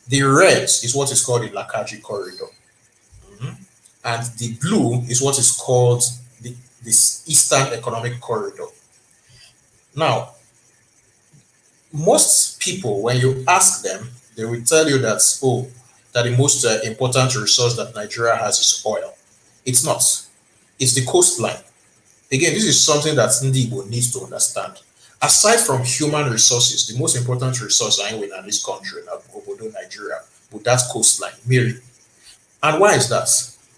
the red is what is called the Lakaji corridor, and the blue is what is called this Eastern Economic Corridor. Now, most people, when you ask them, they will tell you that that the most important resource that Nigeria has is oil. It's not. It's the coastline. Again, this is something that Igbo needs to understand. Aside from human resources, the most important resource I know in this country, in Nigeria, with that coastline, Miri. And why is that?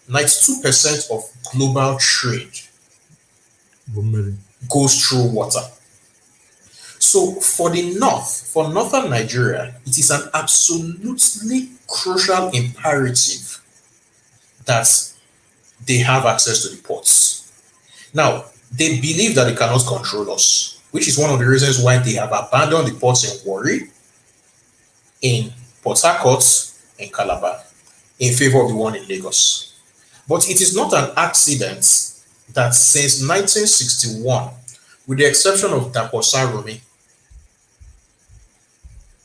92% of global trade goes through water. So for the north, for northern Nigeria, it is an absolutely crucial imperative that they have access to the ports. Now, they believe that they cannot control us, which is one of the reasons why they have abandoned the ports in Warri, in Port Harcourt, in Calabar, in favor of the one in Lagos. But it is not an accident that since 1961, with the exception of Dapo Sarumi,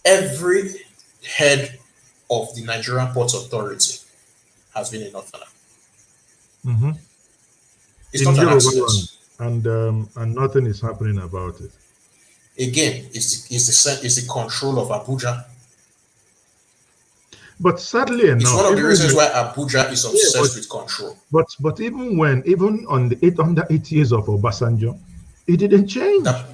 every head of the Nigerian Ports Authority has been in Northern. It's in not an accident. And nothing is happening about it. Again, it's the control of Abuja. But sadly enough, it's one of the reasons why Abuja is obsessed with control. But even under 8 years of Obasanjo, it didn't change. That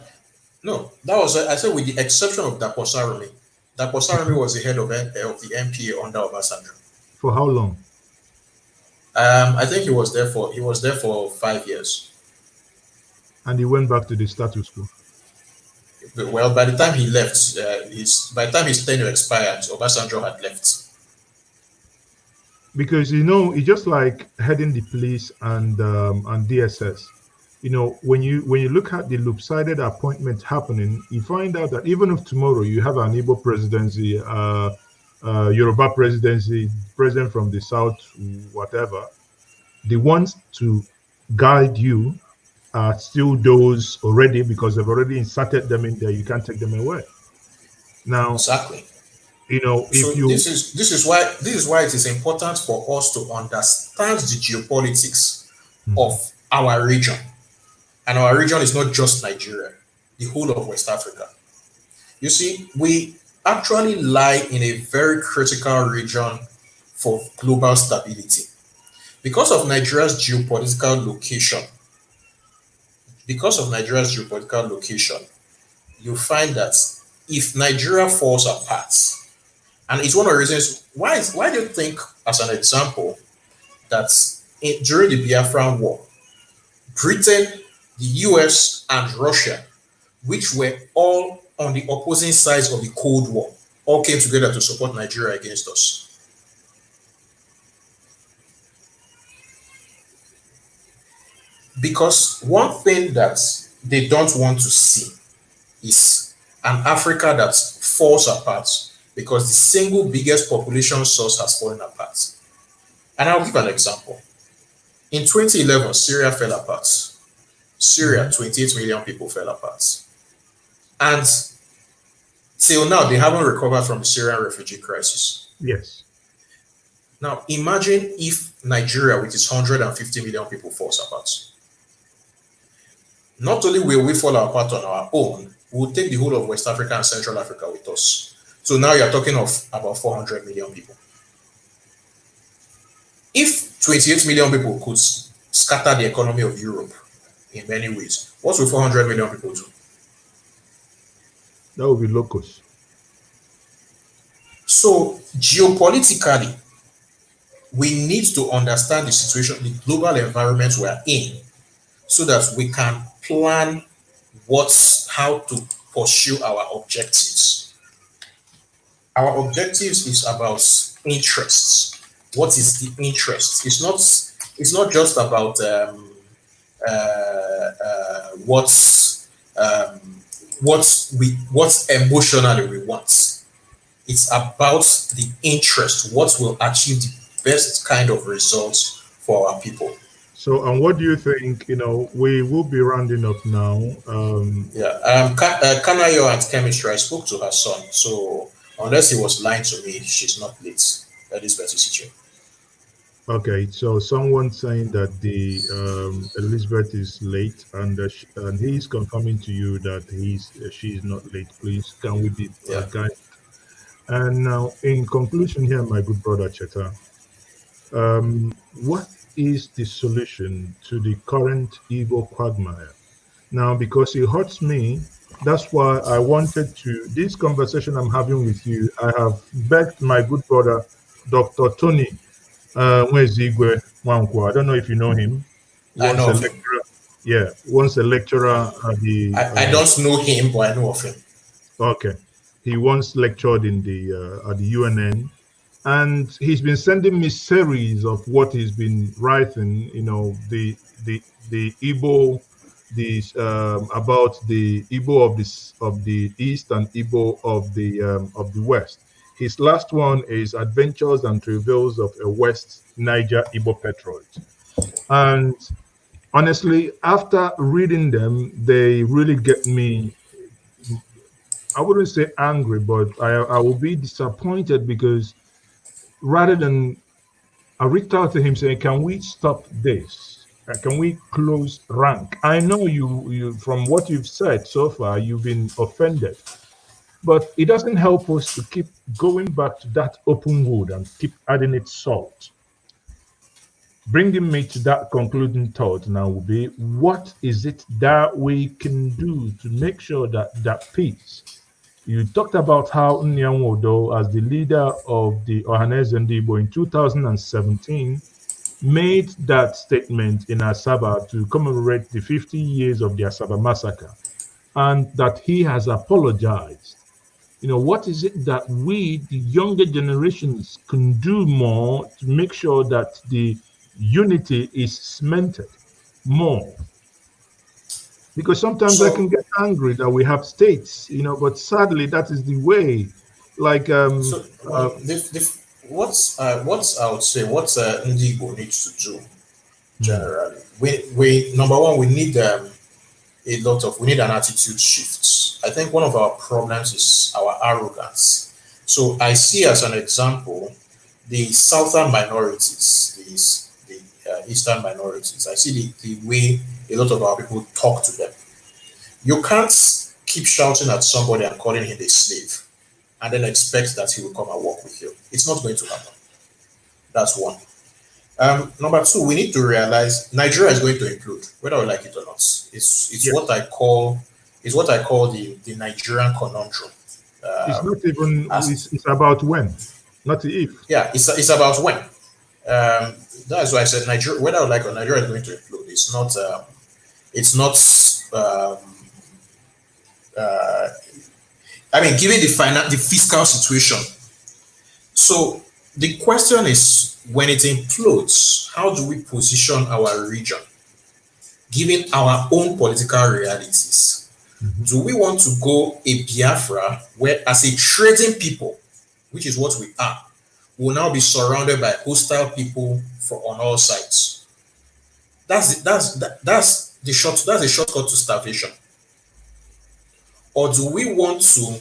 was, I said, with the exception of Dapo Sarumi. Dapo Sarumi was the head of the MPA under Obasanjo. For how long? I think he was there for 5 years. And he went back to the status quo. Well, by the time he left, by the time his tenure expired, Obasanjo had left. Because it's just like heading the police and DSS. When you look at the loop-sided appointment happening, you find out that even if tomorrow you have an Igbo presidency, Yoruba presidency, president from the south, whatever, the ones to guide you are still those already, because they've already inserted them in there. You can't take them away. Now, exactly. This is why it is important for us to understand the geopolitics of our region. And our region is not just Nigeria, the whole of West Africa. You see, we actually lie in a very critical region for global stability. Because of Nigeria's geopolitical location, you find that if Nigeria falls apart, and it's one of the reasons why do you think, as an example, that during the Biafran War, Britain, the US, and Russia, which were all on the opposing sides of the Cold War, all came together to support Nigeria against us? Because one thing that they don't want to see is an Africa that falls apart, because the single biggest population source has fallen apart. And I'll give an example. In 2011, Syria fell apart. Syria, 28 million people fell apart. And till now, they haven't recovered from the Syrian refugee crisis. Yes. Now, imagine if Nigeria, with its 150 million people, falls apart. Not only will we fall apart on our own, we'll take the whole of West Africa and Central Africa with us. So now you're talking of about 400 million people. If 28 million people could scatter the economy of Europe in many ways, what will 400 million people do? That would be locust. So geopolitically, we need to understand the situation, the global environment we're in, so that we can plan how to pursue our objectives. Our objectives is about interests. What is the interest? It's it's not just about what emotionally we want. It's about the interest, what will achieve the best kind of results for our people. So, and what do you think? We will be rounding up now. Kanayo and chemistry, I spoke to her son. So, unless he was lying to me, she's not late. That is Betty. Okay, so someone saying that the Elizabeth is late, and he's confirming to you that she's not late. Please, can we be guided? And now, in conclusion, here, my good brother Cheta, what is the solution to the current Igbo quagmire? Now, because it hurts me, that's why I wanted to. This conversation I'm having with you, I have begged my good brother, Dr. Tony. Igwe Nwankwo. I don't know if you know him. I know of him. Yeah, once a lecturer at the. I don't know him, but I know of him. Okay, he once lectured in the at the UNN, and he's been sending me series of what he's been writing. The Igbo, about the Igbo of the East and Igbo of the West. His last one is Adventures and Travails of a West Niger Igbo Patriot. And honestly, after reading them, they really get me, I wouldn't say angry, but I will be disappointed because rather than, I reached out to him saying, can we stop this? Can we close rank? I know you from what you've said so far, you've been offended. But it doesn't help us to keep going back to that open wood and keep adding it salt. Bringing me to that concluding thought now will be, what is it that we can do to make sure that peace? You talked about how Nyanwodo, as the leader of the Ohaneze Ndigbo in 2017, made that statement in Asaba to commemorate the 50 years of the Asaba massacre, and that he has apologized. What is it that we, the younger generations, can do more to make sure that the unity is cemented more? Because sometimes I can get angry that we have states, but sadly that is the way. Like, what I would say, what Ndigbo needs to do generally, we number one, we need we need an attitude shift. I think one of our problems is our arrogance. So I see as an example the southern minorities, the eastern minorities. I see the way a lot of our people talk to them. You can't keep shouting at somebody and calling him a slave and then expect that he will come and work with you. It's not going to happen. That's one. Number two, we need to realize Nigeria is going to implode, whether we like it or not. It's what I call the Nigerian conundrum. It's not even. It's about when, not if. Yeah, it's about when. That's why I said Nigeria. Whether I like or Nigeria is going to implode. It's not. I mean, given the fiscal situation. So the question is, when it implodes, how do we position our region, given our own political realities? Mm-hmm. Do we want to go a Biafra where, as a trading people, which is what we are, will now be surrounded by hostile people on all sides? That's the shortcut to starvation. Or do we want to,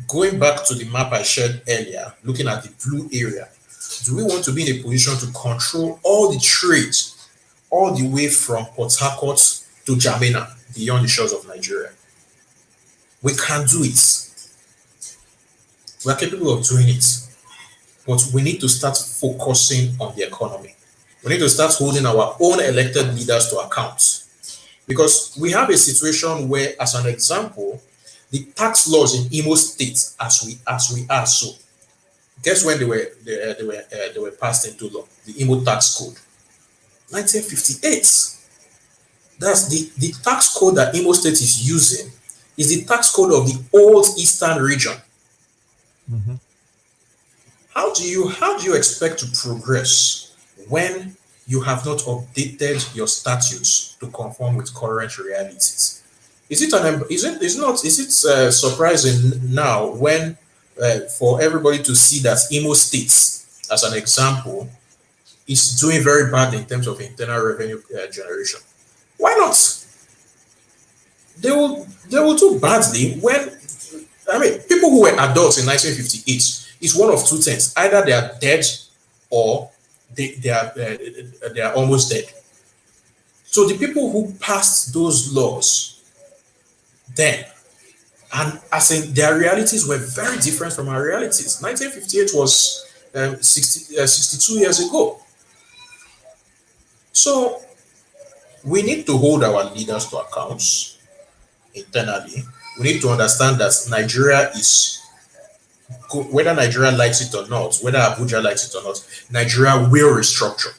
going back to the map I shared earlier, looking at the blue area, do we want to be in a position to control all the trade, all the way from Port Harcourt to Jamena, beyond the shores of Nigeria? We can do it. We are capable of doing it. But we need to start focusing on the economy. We need to start holding our own elected leaders to account. Because we have a situation where, as an example, the tax laws in Imo State, as we are so, guess when they were passed into law? The Imo Tax Code, 1958. That's the tax code that Imo State is using is the tax code of the old Eastern region. Mm-hmm. How do you expect to progress when you have not updated your statutes to conform with current realities. Is it surprising now when for everybody to see that Imo State, as an example, is doing very bad in terms of internal revenue generation? Why not? They will do badly when, I mean, people who were adults in 1958 is one of two things: either they are dead or they are almost dead. So the people who passed those laws then, and as in their realities were very different from our realities. 1958 was 62 years ago. So we need to hold our leaders to accounts internally. We need to understand that Nigeria is, whether Nigeria likes it or not, whether Abuja likes it or not, Nigeria will restructure.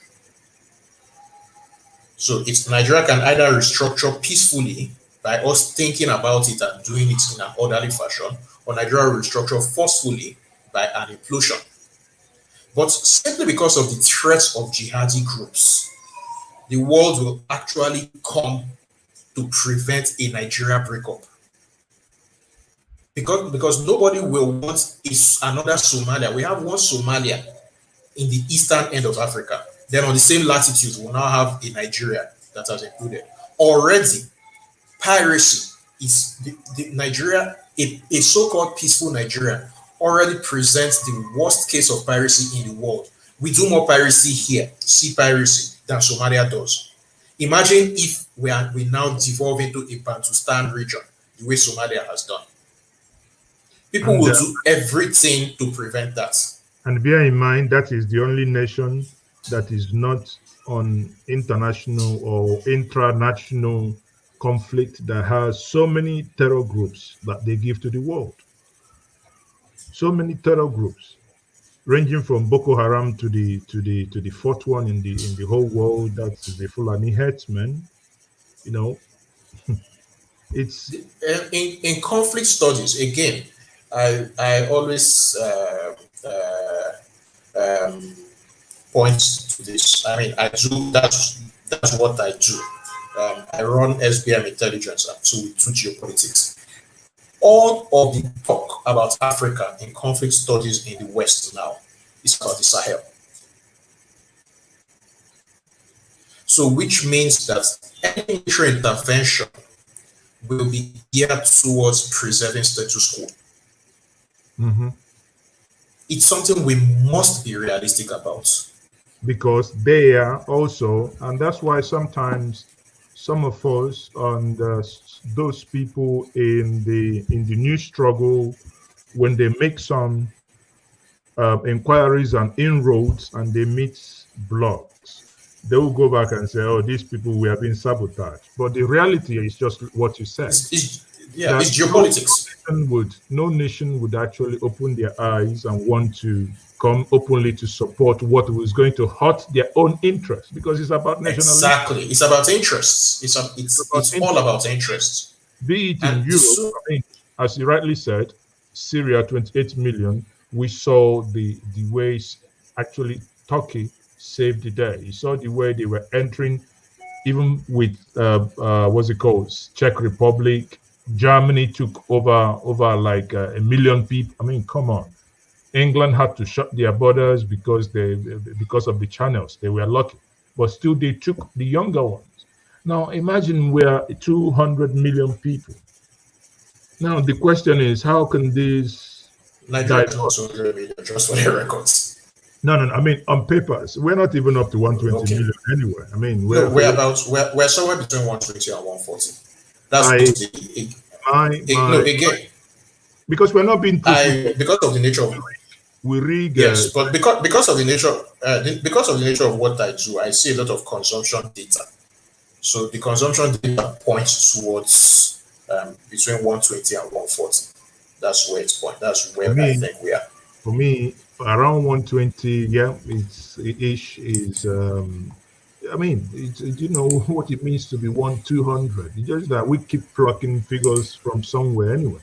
So it's Nigeria can either restructure peacefully by us thinking about it and doing it in an orderly fashion, or Nigeria will restructure forcefully by an implosion. But simply because of the threats of jihadi groups, the world will actually come to prevent a Nigeria breakup. Because nobody will want another Somalia. We have one Somalia in the eastern end of Africa. Then on the same latitude, we'll now have a Nigeria that has included. Already, piracy is the Nigeria, a so-called peaceful Nigeria, already presents the worst case of piracy in the world. We do more piracy here, sea piracy, than Somalia does. Imagine if we now devolve into a Bantustan region, the way Somalia has done. People will do everything to prevent that. And bear in mind, that is the only nation that is not on international or intranational conflict that has so many terror groups that they give to the world. So many terror groups, ranging from Boko Haram to the fourth one in the whole world. That's the Fulani herdsmen. You know, it's in conflict studies. Again, I always point to this. I mean, I do that's what I do. I run SBM Intelligence and so we do geopolitics. All of the talk about Africa in conflict studies in the West now is about the Sahel. So, which means that any military intervention will be geared towards preserving status quo. Mm-hmm. It's something we must be realistic about. Because they are also, and that's why sometimes some of us and those people in the new struggle, when they make some inquiries and inroads and they meet blocks, they will go back and say, "Oh, these people were being sabotaged." But the reality is just what you said. It's geopolitics. No nation would actually open their eyes and want to come openly to support what was going to hurt their own interests, because it's about nationalism. Exactly, it's about interests. It's all about interests. Be it in Europe, I mean, as you rightly said, Syria, 28 million. We saw the ways actually Turkey saved the day. You saw the way they were entering, even with what's it called, Czech Republic. Germany took over like a million people. I mean, come on. England had to shut their borders because of the channels. They were lucky, but still they took the younger ones. Now imagine we're 200 million people. Now the question is, how can this? Nigeria also just for the records. No. I mean, on papers, we're not even up to 120 million anyway. I mean, we're somewhere between 120 and 140. That's again. Because we're not being because of the nature of we read yes, but because of the nature of what I do, I see a lot of consumption data. So the consumption data points towards between 120 and 140. That's where it's point. That's where I think we are. For me, around 120, yeah, it's ish is. I mean, you know what it means to be 200. It's just that we keep plucking figures from somewhere anyway.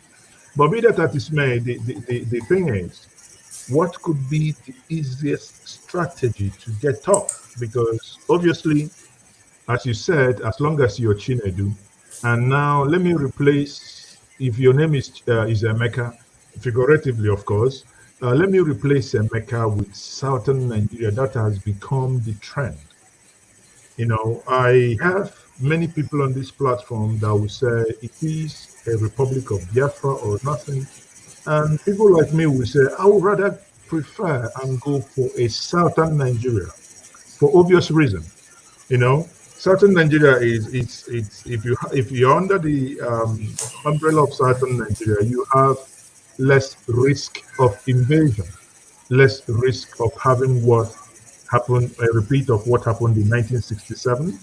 But be that as it may, the thing is, what could be the easiest strategy to get off? Because obviously, as you said, as long as you're Chinedu, and now let me replace, if your name is Emeka, figuratively, of course, let me replace Emeka with Southern Nigeria. That has become the trend. I have many people on this platform that will say it is a Republic of Biafra or nothing. And people like me will say, I would rather prefer and go for a Southern Nigeria for obvious reason. Southern Nigeria is it's if you're under the umbrella of Southern Nigeria, you have less risk of invasion, less risk of having what happened, a repeat of what happened in 1967,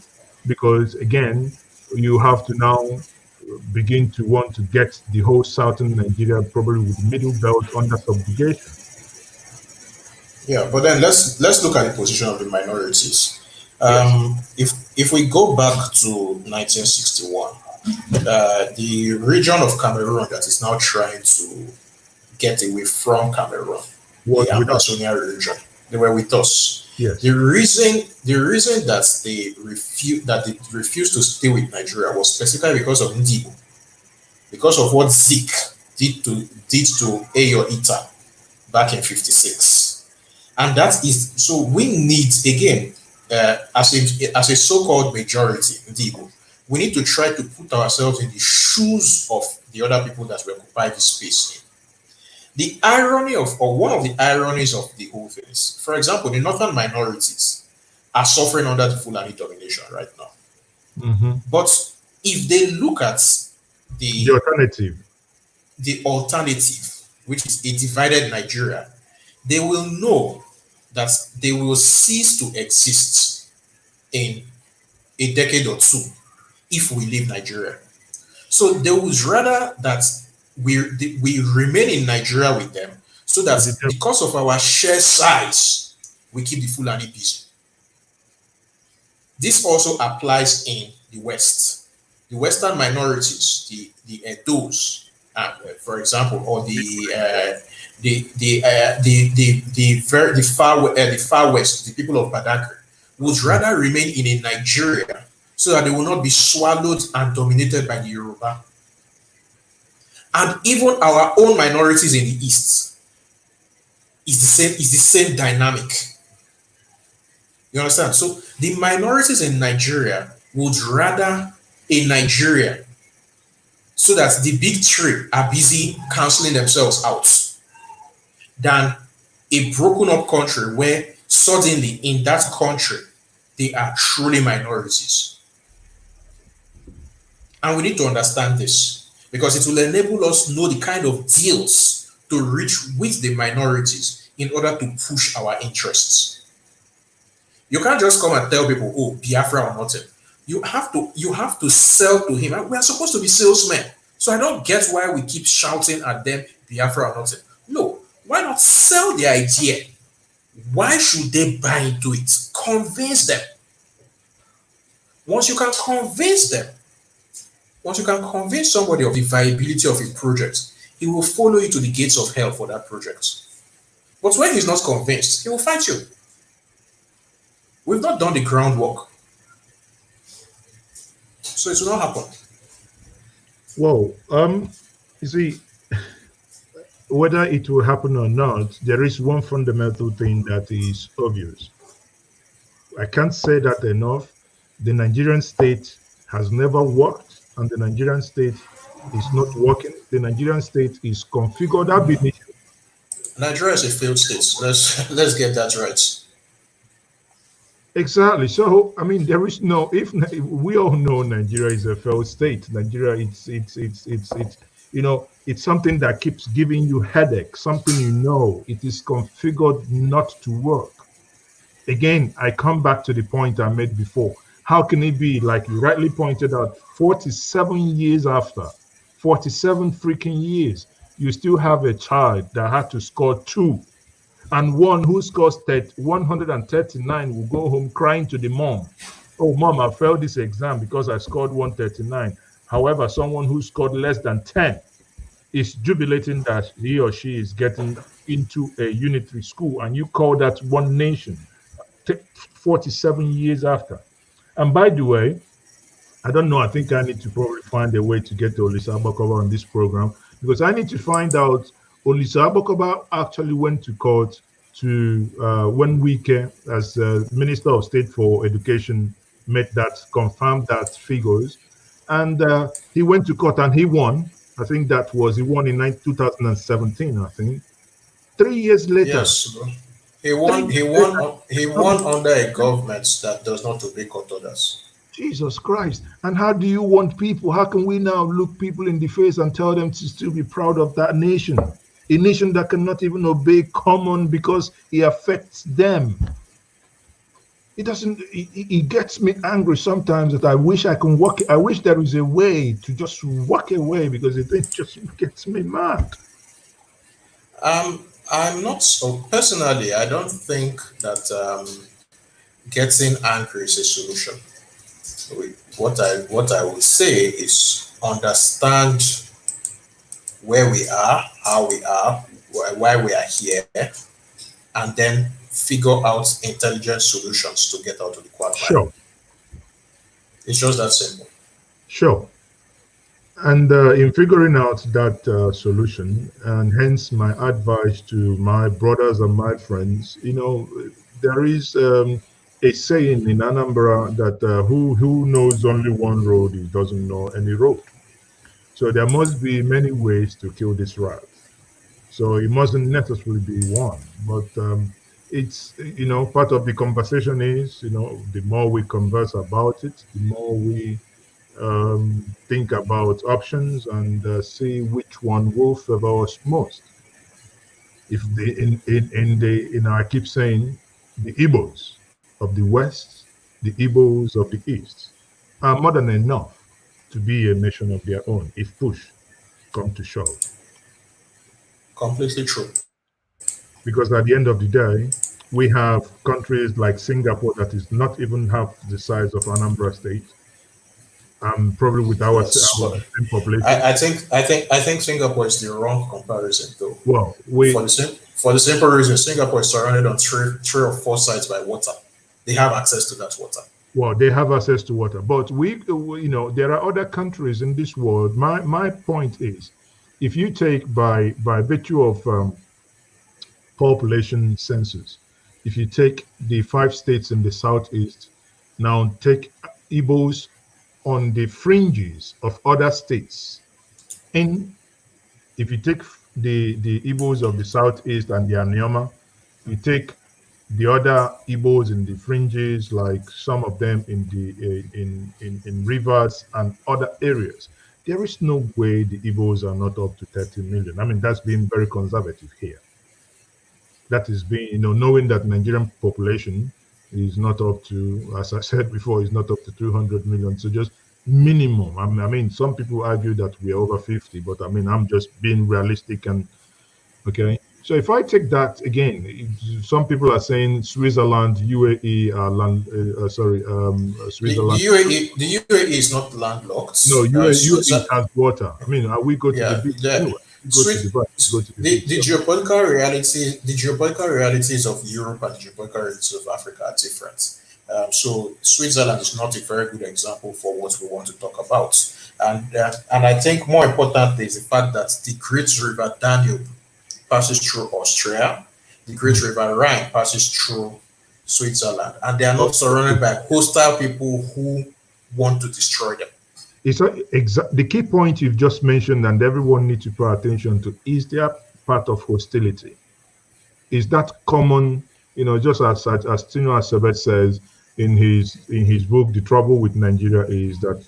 because again, you have to now begin to want to get the whole Southern Nigeria, probably with the middle belt, under subjugation. Yeah, but then let's look at the position of the minorities. If we go back to 1961, the region of Cameroon that is now trying to get away from Cameroon, the Ambazonia region, they were with us. Yes. The reason that they refused to stay with Nigeria was specifically because of Ndigo, because of what Zik did to Ayo Ita back in '56, and that is so we need again as a so-called majority Ndigo, we need to try to put ourselves in the shoes of the other people that we occupy this space in. The irony or one of the ironies of the whole thing is, for example, the northern minorities are suffering under the Fulani domination right now. Mm-hmm. But if they look at the alternative, which is a divided Nigeria, they will know that they will cease to exist in a decade or two if we leave Nigeria. So they would rather that we remain in Nigeria with them, so that because of our sheer size, we keep the Fulani busy. This also applies in the West. The Western minorities, the Edos, for example, or the far west, the people of Badagry, would rather remain in a Nigeria so that they will not be swallowed and dominated by the Yoruba. And even our own minorities in the East is the same dynamic. You understand? So the minorities in Nigeria would rather a Nigeria so that the big three are busy cancelling themselves out than a broken up country where suddenly in that country they are truly minorities. And we need to understand this, because it will enable us to know the kind of deals to reach with the minorities in order to push our interests. You can't just come and tell people, oh, Biafra or nothing. You have to sell to him. We are supposed to be salesmen. So I don't get why we keep shouting at them, Biafra or nothing. No, why not sell the idea? Why should they buy into it? Convince them. Once you can convince somebody of the viability of a project, he will follow you to the gates of hell for that project. But when he's not convinced, he will fight you. We've not done the groundwork, so it will not happen. Well, you see, whether it will happen or not, there is one fundamental thing that is obvious. I can't say that enough. The Nigerian state has never worked, and the Nigerian state is not working. The Nigerian state is configured. Nigeria is a failed state. Let's get that right. Exactly. So I mean, there is no. If we all know Nigeria is a failed state, Nigeria, it's it's something that keeps giving you headache. Something it is configured not to work. Again, I come back to the point I made before. How can it be, like you rightly pointed out, 47 years after, 47 freaking years, you still have a child that had to score 2, and one who scores 139 will go home crying to the mom, oh, mom, I failed this exam because I scored 139. However, someone who scored less than 10 is jubilating that he or she is getting into a unitary school, and you call that one nation 47 years after. And by the way, I don't know, I think I need to probably find a way to get to Olisa Abakoba on this program, because I need to find out Olisa Abakoba actually went to court to when Wike, as Minister of State for Education, confirmed that figures, and he went to court and he won. I think he won in 2017. I think 3 years later. Yes, bro. He won under a government that does not obey court orders. Jesus Christ. And how do you want people? How can we now look people in the face and tell them to still be proud of that nation? A nation that cannot even obey common because it affects them. It doesn't, it gets me angry sometimes that I wish I can walk. I wish there was a way to just walk away, because it just gets me mad. I'm not so personally, I don't think that getting angry is a solution. What I would say is understand where we are, how we are, why we are here, and then figure out intelligent solutions to get out of the quagmire. Sure. It's just that simple. Sure. And in figuring out that solution, and hence my advice to my brothers and my friends, there is a saying in Anambra that who knows only one road, he doesn't know any road. So there must be many ways to kill this rat. So it mustn't necessarily be one, but it's, part of the conversation is, the more we converse about it, the more we think about options and see which one will favor us most. If I keep saying, the Igbos of the West, the Igbos of the East are more than enough to be a nation of their own if push come to shove. Completely true. Because at the end of the day, we have countries like Singapore that is not even half the size of Anambra State. Probably with our same population. I think Singapore is the wrong comparison, though. Well, for the simple reason, Singapore is surrounded on three or four sides by water. They have access to that water. Well, they have access to water, but there are other countries in this world. My point is, if you take by virtue of population census, if you take the 5 states in the southeast, now take Igbos on the fringes of other states, and if you take the Igbos of the southeast and the Anioma, you take the other Igbos in the fringes, like some of them in the in rivers and other areas, there is no way the Igbos are not up to 30 million. I mean, that's being very conservative here. That is being, knowing that Nigerian population is not up to, as I said before, is not up to 200 million. So just minimum. I mean, some people argue that we are over 50, but I mean, I'm just being realistic. And okay. So if I take that again, some people are saying Switzerland, UAE are Switzerland. The UAE is not landlocked. No, UAE has water. I mean, we go to the beach anyway. The geopolitical realities of Europe and the geopolitical realities of Africa are different. So Switzerland is not a very good example for what we want to talk about. And I think more importantly is the fact that the Great River Danube passes through Austria, the Great River Rhine passes through Switzerland, and they are not surrounded by hostile people who want to destroy them. It's the key point you've just mentioned, and everyone needs to pay attention to, is their part of hostility. Is that common? Just as Tino Asebet says in his book, The Trouble with Nigeria is that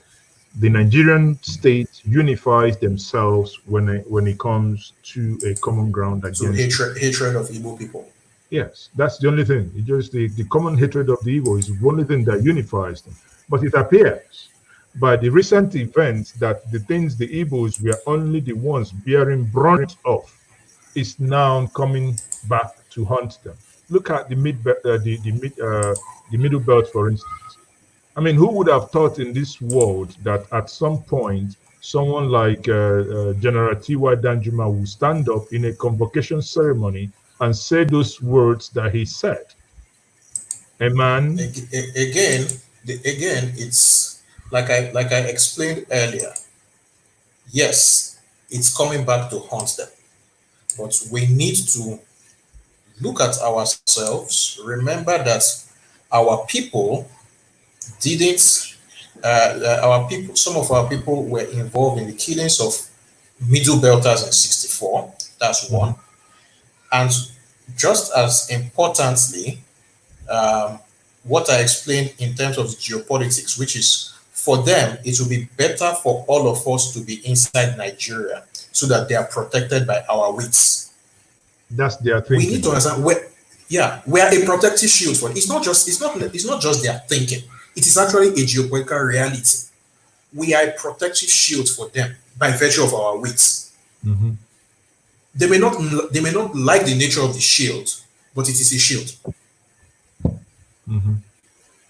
the Nigerian state unifies themselves when it comes to a common ground against hatred of Igbo people. Yes, that's the only thing. It's just the common hatred of the Igbo is the only thing that unifies them. But it appears by the recent events that the things the Igbos were only the ones bearing brunt of is now coming back to haunt them. Look at the Middle Belt, for instance. I mean, who would have thought in this world that at some point someone like General T.Y. Danjuma will stand up in a convocation ceremony and say those words that he said. A man. Again, it's like I explained earlier. Yes, it's coming back to haunt them, but we need to look at ourselves. Remember that our people didn't. Our people, some of our people were involved in the killings of Middle Belters in '64. That's one, and just as importantly, what I explained in terms of geopolitics, which is for them, it will be better for all of us to be inside Nigeria so that they are protected by our wits. That's their thinking. We need to understand we are a protective shield for it. It's not just their thinking. It is actually a geopolitical reality. We are a protective shield for them by virtue of our wits. Mm-hmm. They may not like the nature of the shield, but it is a shield. Mm-hmm.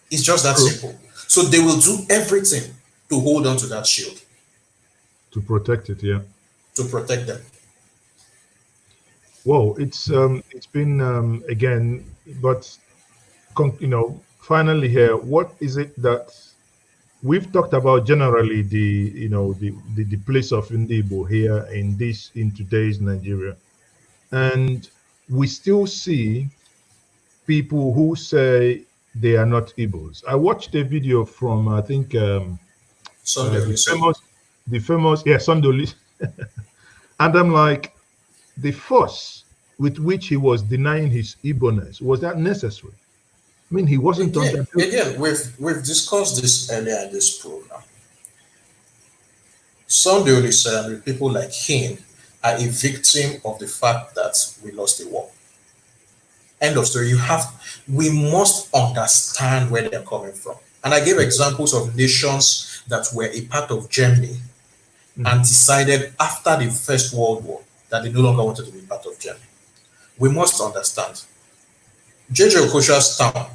It's just that simple. So they will do everything to hold on to that shield. To protect it, yeah. To protect them. Well, it's been again, but finally here, what is it that we've talked about generally the place of Igbo here in today's Nigeria, and we still see people who say they are not Igbos. I watched a video from I think the famous Sandoli, and I'm like, the force with which he was denying his Igbo-ness, was that necessary? I mean, he wasn't on that. Again, we've discussed this earlier in this program. Sandoli and people like him are a victim of the fact that we lost the war. End of story. We must understand where they're coming from. And I gave examples of nations that were a part of Germany and decided after the First World War that they no longer wanted to be part of Germany. We must understand. J.J. Okocha's town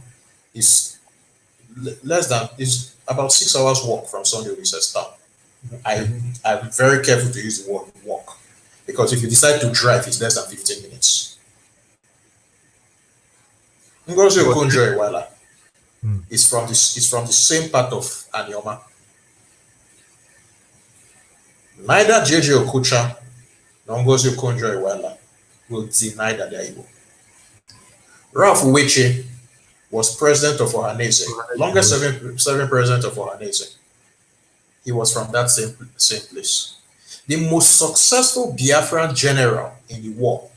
is about 6 hours walk from Sunday Olise's town. I'm very careful to use the word walk, because if you decide to drive, it's less than 15 minutes. Ngozi Okonjo-Iweala is from the same part of Anioma. Neither J.J. Okocha nor Ngozi Okonjo-Iweala will deny that they are Igbo. Ralph Uweche was president of Ohanese, longest serving president of Ohanese. He was from that same place. The most successful Biafran general in the war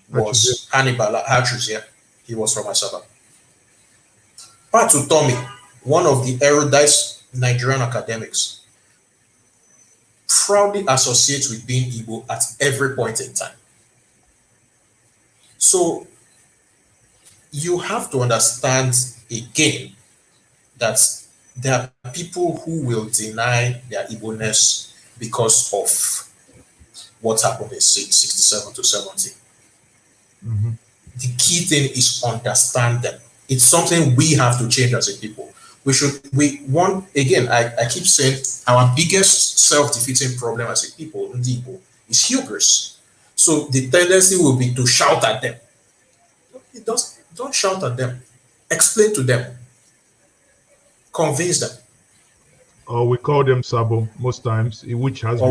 was Hannibal Hachuzie. He was from Asaba. Patu Tomi, one of the erudite Nigerian academics, proudly associates with being Igbo at every point in time. So you have to understand again that there are people who will deny their Igbo-ness because of what happened in 67 to 70. Mm-hmm. The key thing is understand them. It's something we have to change as a people. I keep saying our biggest self-defeating problem as a people, Igbo, is hubris. So the tendency will be to shout at them. Don't shout at them. Explain to them. Convince them. Or we call them Sabo most times, which has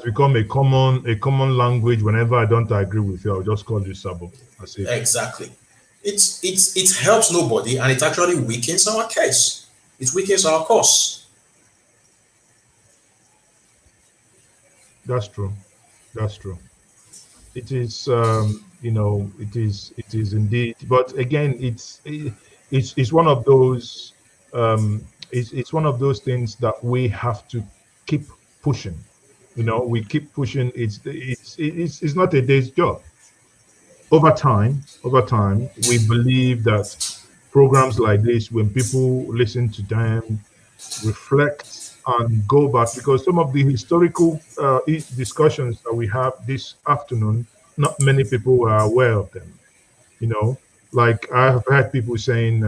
become a common language. Whenever I don't agree with you, I'll just call you Sabo. Exactly. It helps nobody, and it actually weakens our case. It weakens our cause. That's true. It is, it is indeed. But again, it's one of those. It's one of those things that we have to keep pushing. We keep pushing. It's not a day's job. Over time, we believe that programs like this, when people listen to them, reflect and go back, because some of the historical discussions that we have this afternoon, not many people are aware of them. Like I have heard people saying,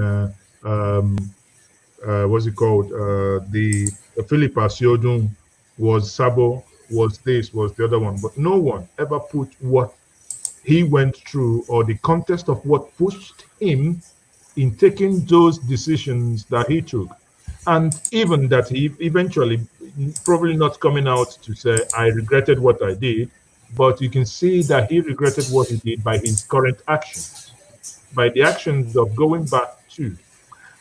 what's it called? The Philip Asiodun was Sabo, was this, was the other one, but no one ever put what he went through or the context of what pushed him in taking those decisions that he took. And even that he eventually, probably not coming out to say, I regretted what I did, but you can see that he regretted what he did by his current actions, by the actions of going back to.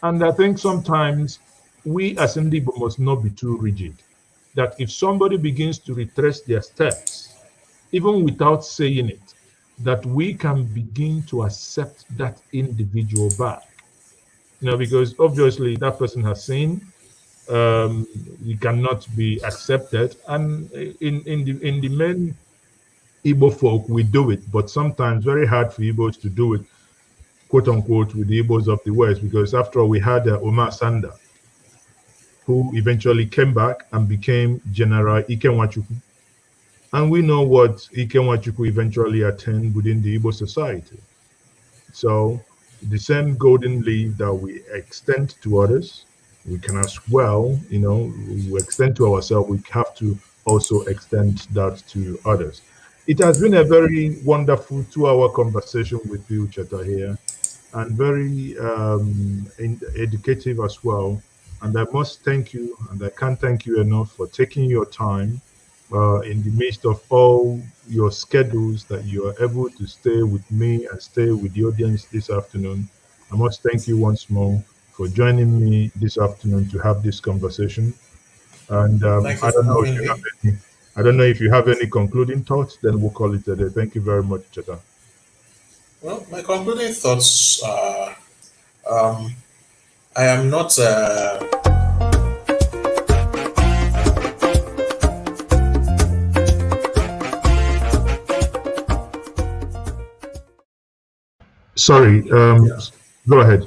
And I think sometimes we as Indigo must not be too rigid. That if somebody begins to retrace their steps, even without saying it, that we can begin to accept that individual back. Because obviously that person has sinned, it cannot be accepted. And in the main Igbo folk, we do it, but sometimes very hard for Igbos to do it, quote unquote, with the Igbos of the West, because after all, we had Omar Sanda, who eventually came back and became General Ikenwachukwu. And we know what Ikenwachukwu eventually attained within the Igbo society. So the same golden leaf that we extend to others, we can as well, we extend to ourselves, we have to also extend that to others. It has been a very wonderful 2-hour conversation with you, Cheta, here, and very educative as well. And I must thank you, and I can't thank you enough for taking your time in the midst of all your schedules, that you are able to stay with me and stay with the audience this afternoon. I must thank you once more for joining me this afternoon to have this conversation. And I don't know if you have any concluding thoughts, then we'll call it a day. Thank you very much, Cheta. Well, my concluding thoughts are I am not sorry, go ahead.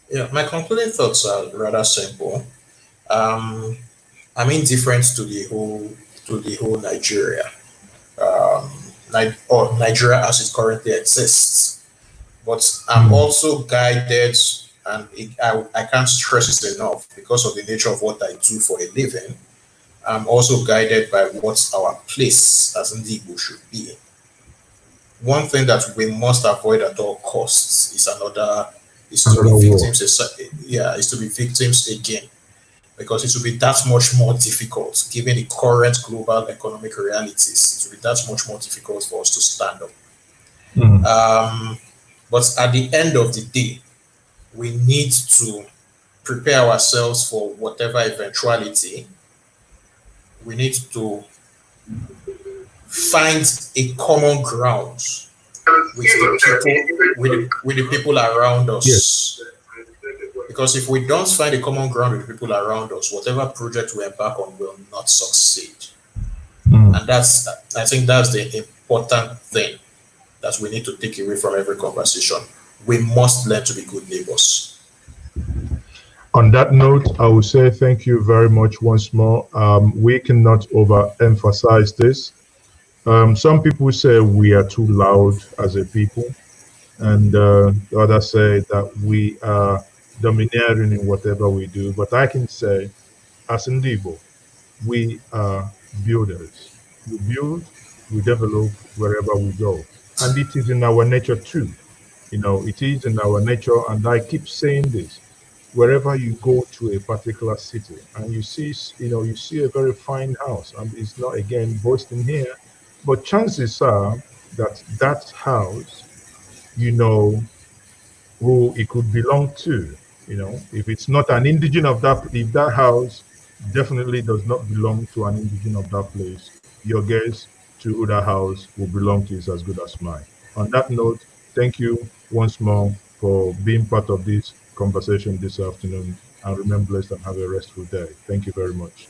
Yeah, my concluding thoughts are rather simple. I'm indifferent to the whole Nigeria, or Nigeria as it currently exists. But I'm also guided, and I can't stress it enough because of the nature of what I do for a living. I'm also guided by what our place as Igbo should be. One thing that we must avoid at all costs is to be victims. Is to be victims again, because it will be that much more difficult given the current global economic realities. It will be that much more difficult for us to stand up. But at the end of the day, we need to prepare ourselves for whatever eventuality. We need to find a common ground with the people around us. Yes. Because if we don't find a common ground with the people around us, whatever project we embark on will not succeed. And I think that's the important thing that we need to take away from every conversation. We must learn to be good neighbors. On that note, I will say thank you very much once more. We cannot overemphasize this. Some people say we are too loud as a people, and others say that we are domineering in whatever we do. But I can say, as Igbo, we are builders. We build, we develop wherever we go. And it is in our nature too. It is in our nature, and I keep saying this. Wherever you go to a particular city and you see a very fine house, and it's not again boasting here, but chances are that house, who it could belong to. If it's not an indigene of that, if that house definitely does not belong to an indigene of that place, your guess to other house will belong to is as good as mine. On that note, thank you once more for being part of this conversation this afternoon, and remain blessed and have a restful day. Thank you very much.